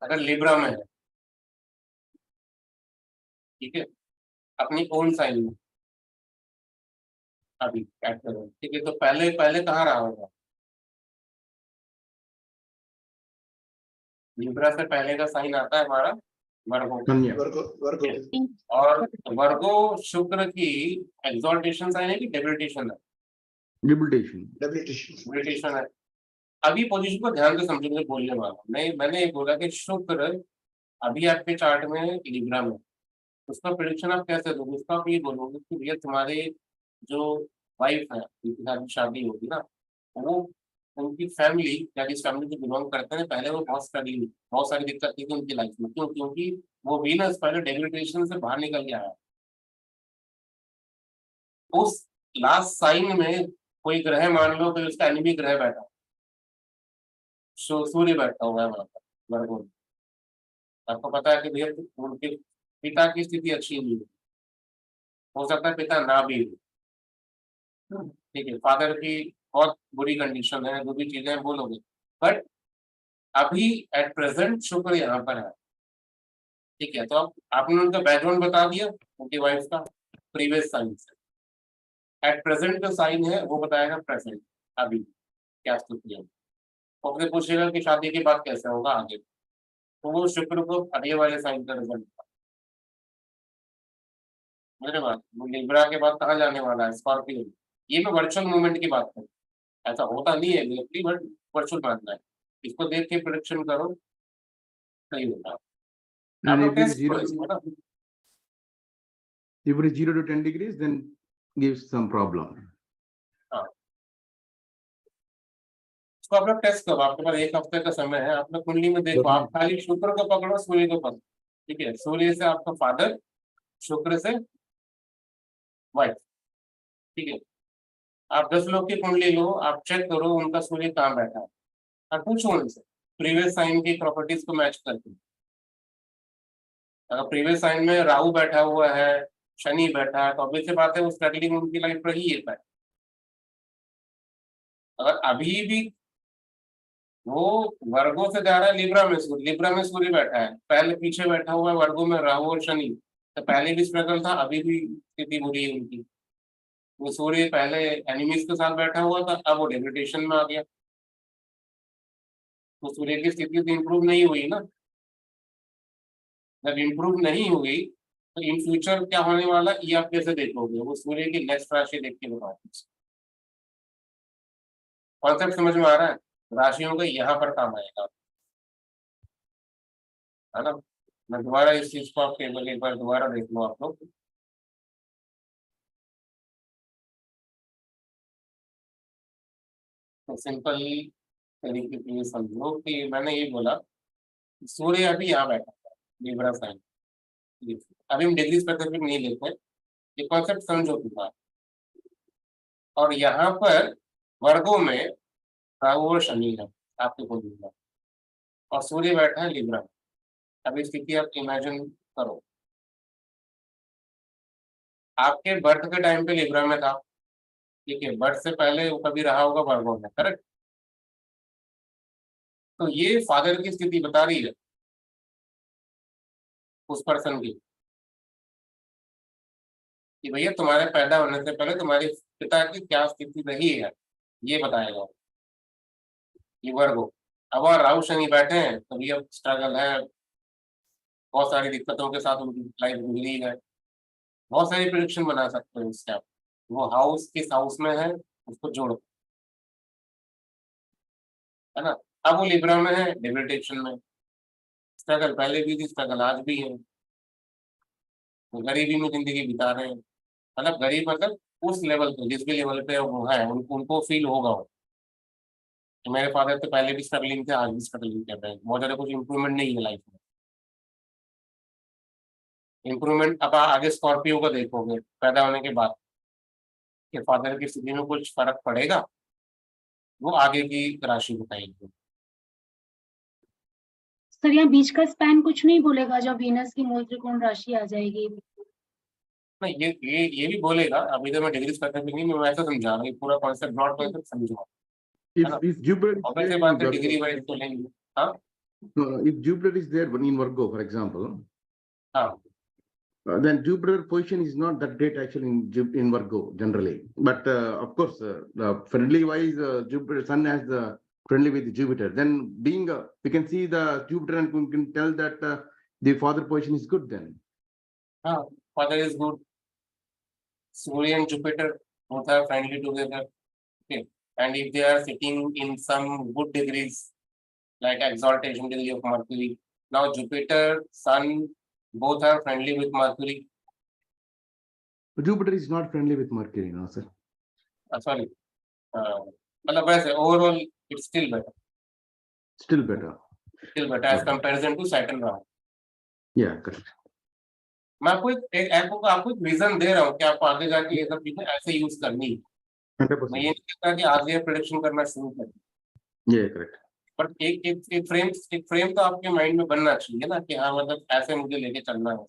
अगर लिब्रा में है, ठीक है, अपनी ओन साइन में अभी एट प्रेजेंट, ठीक है, तो पहले पहले कहाँ रहा होगा? लिब्रा से पहले का साइन आता है हमारा वर्गो, Kanya. वर्गो और वर्गो शुक्र की एक्सॉल्टेशन साइन है कि डेबिलिटेशन है? Debilitation. डेबिलिटेशन डेबिलिटेशन है। अभी पोजीशन को ध्यान से समझो, मुझे बोलने वाला हूं। मैंने ये बोला कि शुक्र अभी आपके चार्ट में लिब्रा में, उसका प्रेडिक्शन आप कैसे दोगे? उसका आप ये बोलोगे कि भैया तुम्हारे जो वाइफ है जिनके साथ शादी होगी ना, वो उनकी फैमिली या जिस फैमिली से बिलोंग करते हैं पहले वो बहुत स्ट्रगलिंग, बहुत सारी दिक्कत थी उनकी लाइफ में। क्यों? क्योंकि वो वीनस पहले डेबिलिटेशन से बाहर निकल गया है, उस लास्ट साइन में कोई ग्रह मान लो कि उसका एनिमी ग्रह बैठा, सूर्य बैठा हुआ है वहां पर वर्गों में, आपको पता है कि भैया उनके पिता की स्थिति अच्छी नहीं है, हो सकता है पिता ना भी हो, ठीक है, फादर की बहुत बुरी कंडीशन है, जो भी चीजें बोलोगे, बट अभी एट प्रेजेंट शुक्र यहाँ पर है, ठीक है। तो अब आपने उनका बैकग्राउंड बता दिया, उनकी वाइफ का प्रीवियस साइन से, एट प्रेजेंट जो साइन है वो बताएगा प्रेजेंट अभी क्या स्थिति है। तो आपसे पूछेगा कि शादी के बाद कैसे होगा आगे, तो वो शुक्र को अगले वाले साइन का रिजल्ट, मेरे बात वो लिब्रा के बाद कहाँ जाने वाला है, स्कॉर्पियो। ये मैं वर्चुअल मूवमेंट की बात करूँ, ऐसा होता नहीं है एग्जैक्टली, बट वर्चुअल मानना है, इसको देख के प्रोडिक्शन करो, सही होता है। आप And लोग if it is test zero, करो इसको ना, if it is 0 to 10 degrees, then gives some problem. इसको आप लोग टेस्ट करो, आपके पास एक हफ्ते का समय है, आप लोग कुंडली में देखो, आप खाली शुक्र को पकड़ो, सूर्य को पकड़ो, ठीक है, सूर्य से आपका फादर, शुक्र से वाइफ, ठीक है। आप 10 लोग की कुंडली लो, आप चेक करो उनका सूर्य कहाँ बैठा है, और पूछो उनसे प्रीवियस साइन की प्रॉपर्टीज को मैच करके। अगर प्रीवियस साइन में राहु बैठा हुआ है, शनि बैठा है, तो ऑब्वियस सी बात है वो स्ट्रगलिंग उनकी लाइफ पर ही है। अगर अभी भी वो वर्गों से जा रहा है लिब्रा में सूर्य बैठा है, पहले पीछे बैठा हुआ है वर्गों में राहु और शनि, तो पहले भी स्ट्रगल था, अभी भी स्थिति बुरी है उनकी। वो सूर्य पहले एनिमीज के साथ बैठा हुआ था, अब वो डेग्रेडेशन में आ गया, तो सूर्य की स्थिति तो इम्प्रूव नहीं हुई ना। जब इम्प्रूव नहीं हुई तो इन फ्यूचर क्या होने वाला ये आप कैसे देखोगे, वो सूर्य की नेक्स्ट राशि देख के बताओ। कॉन्सेप्ट समझ में आ रहा है, राशियों का यहाँ पर काम आएगा, है ना। मैं दोबारा इस चीज को आप टेबल एक बार दोबारा देख लो आप लोग, तो सिंपल तरीके से ये समझो कि मैंने ये बोला सूर्य अभी यहाँ बैठा है लिब्रा साइन, अभी हम डिग्री स्पेसिफिक नहीं लेते, ये कॉन्सेप्ट समझो पूरा। और यहाँ पर वर्गों में राहु और शनि है आपके को मिल, और सूर्य बैठा है लिब्रा में। अभी स्थिति आप इमेजिन करो, आपके बर्थ के टाइम पे लिब्रा में था, ठीक है, बर्थ से पहले वो कभी रहा होगा वर्गों में, करेक्ट। तो ये फादर की स्थिति बता रही है उस पर्सन की कि भैया तुम्हारे पैदा होने से पहले तुम्हारे पिता की क्या स्थिति रही है, ये बताएगा ये वर्गो। अब वहाँ राहु शनि बैठे हैं तो भी अब स्ट्रगल है, बहुत सारी दिक्कतों के साथ उनकी लाइफ गुजरी है, बहुत सारी प्रेडिक्शन बना सकते हो इससे आप। वो हाउस किस हाउस में है उसको जोड़ो, है ना। अब वो लिब्रा में है, डेबिटेशन में, स्ट्रगल पहले भी थी, स्ट्रगल आज भी है, वो गरीबी में जिंदगी बिता रहे हैं, मतलब गरीब मतलब उस लेवल पे जिस भी लेवल पे वो है उनको फील होगा वो तो मेरे फादर तो पहले भी स्ट्रगलिंग थे, आज भी स्ट्रगलिंग कर रहे हैं, बहुत ज्यादा कुछ इंप्रूवमेंट नहीं है लाइफ में। इंप्रूवमेंट अब आगे स्कॉर्पियो को देखोगे पैदा होने के बाद कि फादर की स्थिति में कुछ फर्क पड़ेगा, वो आगे की राशि बताएगी। सर यहाँ बीच का स्पैन कुछ नहीं बोलेगा जब वीनस की मूल त्रिकोण राशि आ जाएगी? नहीं, ये भी बोलेगा, अभी तो मैं डिग्री स्पेसिफिक नहीं, मैं वैसे समझा रहा हूँ, पूरा कॉन्सेप्ट ब्रॉड कॉन्सेप्ट समझो। If Jupiter is obvious there in बात है, Virgo, डिग्री वाइज तो लेंगे। हाँ no, if Jupiter is there in Virgo, for example, हाँ then Jupiter position is not that great actually in Virgo generally. But of course, the friendly wise, Jupiter Sun has the friendly with Jupiter. Then being we can see the Jupiter and we can tell that the father position is good then. हाँ, father is good. Surya and Jupiter both are friendly together. Okay, and if they are sitting in some good degrees, like exaltation degree of Mercury, now Jupiter, Sun, both are friendly with Mercury. But Jupiter is not friendly with Mercury, no sir. Sorry, मतलब वैसे overall it's still better. Still better. Still better as comparison to Saturn Rahu. Yeah, correct. मैं आपको एक reason दे रहा हूँ कि आपको आगे जाके ये सब चीजें ऐसे यूज करनी है। मैं 100%. ये नहीं कहता कि आज ये प्रोडिक्शन करना शुरू करें, Yeah, correct. बट एक फ्रेम तो आपके माइंड में बनना चाहिए ना कि हाँ मतलब ऐसे मुझे लेके चलना है।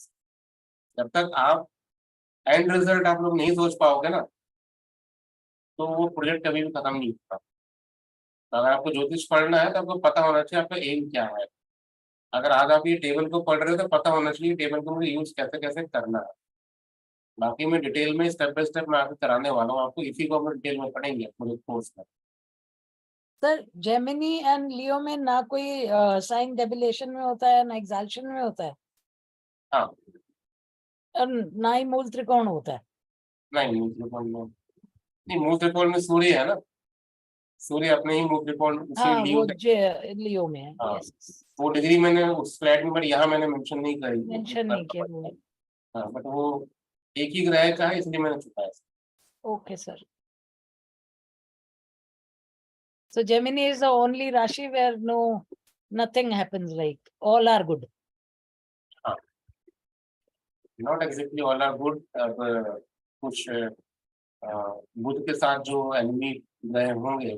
जब तक आप एंड रिजल्ट आप लोग नहीं सोच पाओगे ना, तो वो प्रोजेक्ट कभी भी खत्म नहीं होता। तो अगर आपको ज्योतिष पढ़ना है तो आपको पता होना चाहिए आपका एम क्या है। अगर आज आप ये टेबल को पढ़ रहे हो तो पता होना चाहिए टेबल को मुझे यूज कैसे कैसे करना है। बाकी मैं डिटेल में स्टेप बाय स्टेप मैं आपको कराने वाला हूँ, आपको इसी को हम डिटेल में पढ़ेंगे पूरे कोर्स में। सर जेमिनी एंड लियो में ना कोई साइन डेबिलेशन में होता है ना एक्साल्शन में होता है हाँ, और ना ही मूल त्रिकोण होता है। नहीं मूल त्रिकोण में नहीं, मूल त्रिकोण में सूर्य है ना, सूर्य अपने ही मूल त्रिकोण उसी हाँ लियो वो में। लियो में है। हाँ, यस, वो डिग्री मैंने उस स्लाइड में, बट यहाँ मैंने मेंशन नहीं करी। मेंशन नहीं किया वो। हाँ, बट वो एक ही ग्रह का है इसलिए मैंने छुपाया। Okay sir. So Gemini is the only Rashi where nothing happens, like all are good. Not exactly all are good. कुछ बुध के साथ जो एनिमी ग्रह होंगे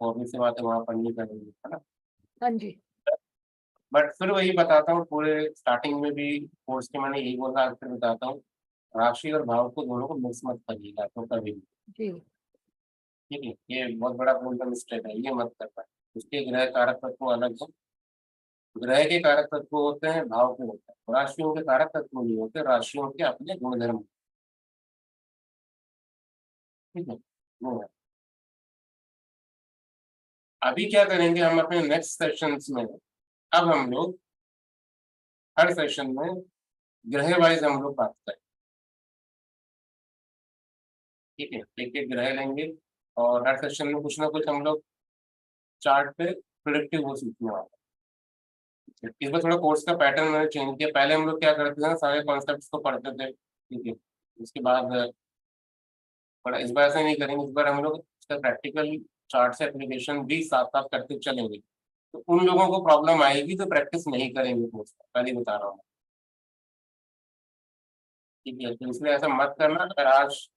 वो भी से बातें वहां पर नहीं करेंगे, है ना। हाँ जी। बट फिर वही बताता हूँ, पूरे स्टार्टिंग में भी कोर्स के मैंने यही बोला, फिर बताता हूँ राशि और भाव को दोनों को मिक्स मत करिएगा तो कभी भी। जी ठीक है, ये बहुत बड़ा गोल्डन मिस्टेक है, ये मत करना। उसके ग्रह कारक तत्व अलग है, ग्रह के कारक तत्व होते हैं, भाव के होते हैं। राशियों के कारक तत्व नहीं होते, राशियों के अपने गुणधर्म। ठीक है, वो है। अभी क्या करेंगे हम अपने नेक्स्ट सेशंस में, अब हम लोग हर सेशन में ग्रह वाइज हम लोग बात करें। ठीक है, एक एक ग्रह लेंगे और हर सेशन में कुछ ना कुछ हम लोग चार्ट पे प्रिडिक्टिव वो सीखने वाले हैं। इस बार थोड़ा कोर्स का पैटर्न मैंने चेंज किया। पहले हम लोग क्या करते थे ना, सारे कॉन्सेप्ट्स को पढ़ते थे, ठीक है, उसके बाद बड़ा इस बार ऐसा नहीं करेंगे। इस बार हम लोग इसका प्रैक्टिकल चार्ट से एप्लीकेशन भी साथ साथ करते चलेंगे। तो उन लोगों को प्रॉब्लम आएगी तो प्रैक्टिस नहीं करेंगे कोर्स का, पहले बता रहा हूँ। ठीक है, तो इसलिए ऐसा मत करना। अगर आज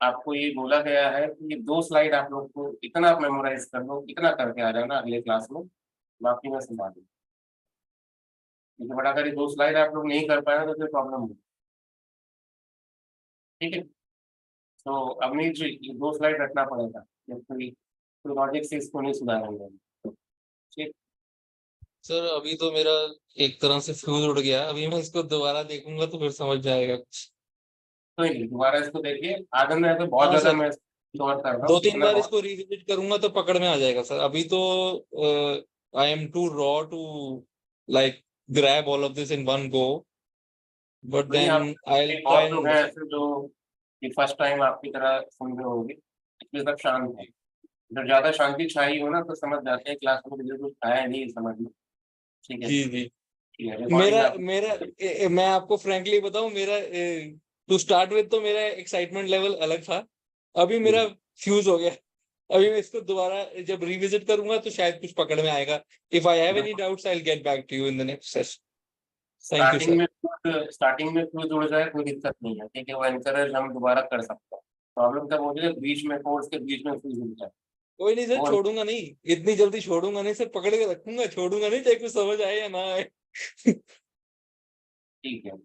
आपको ये बोला गया है कि ये 2 स्लाइड आप लोग को इतना आप मेमोराइज कर लो, इतना करके आ जाना अगले क्लास में, बाकी मैं संभालूंगा। ठीक है, बट अगर ये 2 स्लाइड आप लोग नहीं कर पाए तो फिर प्रॉब्लम होगी। ठीक है, तो अवनीश जी ये 2 स्लाइड रखना पड़ेगा, जब लॉजिक से इसको नहीं सुधारेंगे। ठीक, सर अभी तो मेरा एक तरह से फ्यूज उड़ गया, अभी मैं इसको दोबारा देखूंगा तो फिर समझ जाएगा। तो नहीं दोबारा इसको देखिए, आगे में तो बहुत हाँ ज्यादा सर, मैं कवर कर रहा हूँ, 2-3 इतना बार बहुत। इसको रिविजिट करूंगा तो पकड़ में आ जाएगा सर। अभी तो I am too raw to like grab all of this in one go, but नहीं, देन आप आई विल ट्राई बहुत लोग हैं एंड ऐसे जो कि फर्स्ट टाइम आपकी तरह सुन रहे होंगे, इसलिए सब शांत है। जब ज्यादा शांति छाई हो ना तो समझ जाते हैं क्लास में मुझे कुछ आया नहीं समझ में। ठीक है, जी जी। ठीक है, रिकॉर्डिंग मेरा आप मेरा मैं आपको फ्रैंकली बताऊं, मेरा टू स्टार्ट विद तो मेरा एक्साइटमेंट लेवल अलग था, अभी मेरा फ्यूज हो गया। अभी मैं इसको दोबारा जब रिविजिट करूंगा तो शायद कुछ पकड़ में आएगा। If I have any doubts I will get back to you in the next session. Thank you sir. Starting में फ्यूज उड़ जाए कोई दिक्कत नहीं है, ठीक है, वो एनकरेज हम दोबारा कर सकते हैं। प्रॉब्लम तब होती है बीच में, कोर्स के बीच में फ्यूज उड़ जाए। कोई नहीं सर, वो छोड़ूंगा नहीं, इतनी जल्दी छोड़ूंगा नहीं सर, पकड़ के रखूंगा, छोड़ूंगा नहीं, चाहे कुछ समझ आए या ना आए। ठीक है,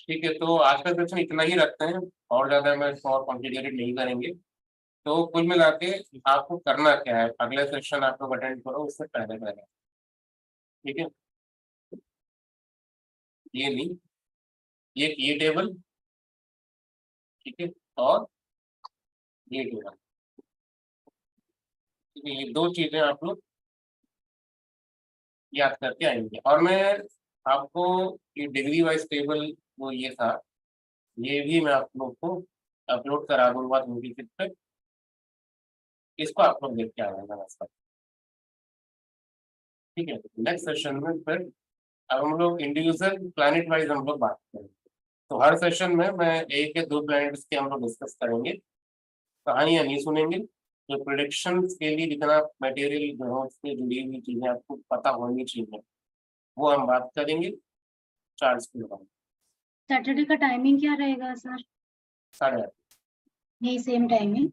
ठीक है, तो आज का सेशन इतना ही रखते हैं, और ज्यादा मैं इसको और कॉम्प्लिकेटेड नहीं करेंगे। तो कुल मिला के आपको करना क्या है, अगले सेशन आप लोग अटेंड करो उससे पहले पहले। ठीक है, ये नहीं, ये टेबल, ठीक है, और ये टेबल, ठीक है, ये 2 चीजें आप लोग याद करके आएंगे। और मैं आपको ये डिग्री वाइज टेबल वो ये था, ये भी मैं आप लोग को अपलोड करा दूंगा लिंक पे, इसको आप लोग देख के आ जाएगा बस। ठीक है, नेक्स्ट सेशन में फिर अब हम लोग इंडिविजुअल प्लैनेट वाइज हम लोग बात करेंगे। तो हर सेशन में मैं 1 या 2 प्लैनेट्स के हम लोग डिस्कस करेंगे, कहानियां नहीं सुनेंगे। तो प्रिडिक्शन के लिए जितना मटेरियल ग्रहों से जुड़ी हुई चीजें आपको पता होनी चाहिए वो हम बात करेंगे चार्ट्स के बारे में। सैटरडे का टाइमिंग क्या रहेगा सर? 8:30। यही same timing?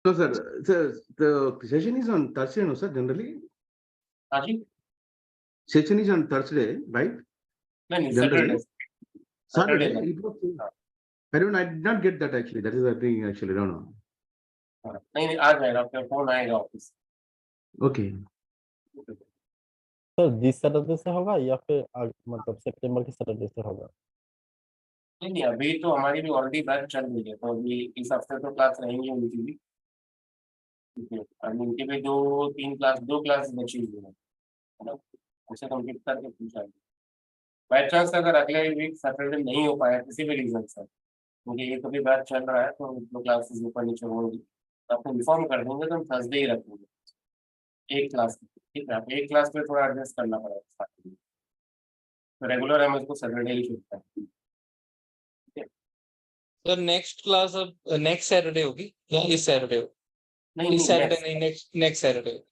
No, sir, the session is on Thursday, no, sir, generally? हाँ जी, Session is on Thursday, right? नहीं Generally? Saturday Saturday? Saturday. It was- I did not get that actually. That is the thing actually, no, no. नहीं आ जाएगा, आपका phone आएगा office. Okay. Sir जिस Saturday से होगा या फिर मतलब सितंबर के सैटरडे से होगा? नहीं अभी तो हमारी भी ऑलरेडी बैच चल रही है, तो अभी इस हफ्ते तो क्लास रहेंगी उनकी भी। ठीक है, और उनकी भी 2 क्लास बची हुई है ना, उसे कंप्लीट करके पूछा। बाई चांस अगर अगले वीक सैटरडे नहीं हो पाया किसी भी रीजन से, क्योंकि ये तो भी बैच चल रहा है, तो 2 क्लासेस ऊपर नीचे होंगी, तो आपको इन्फॉर्म कर देंगे, तो हम थर्सडे ही रखेंगे एक क्लास। ठीक है, एक क्लास में थोड़ा एडजस्ट करना पड़ेगा, तो रेगुलर हम इसको सैटरडे ही शुरू करें। सर नेक्स्ट क्लास अब नेक्स्ट सैटरडे होगी या इस सैटरडे होगी? नहीं इस सैटरडे नहीं, नेक्स्ट सैटरडे।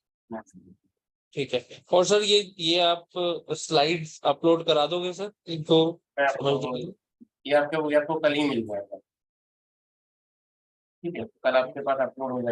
ठीक है। और सर ये आप स्लाइड्स अपलोड करा दोगे सर इनको? ये आपको कल ही मिल जाएगा। ठीक है, कल आपके पास अपलोड हो जाएगा।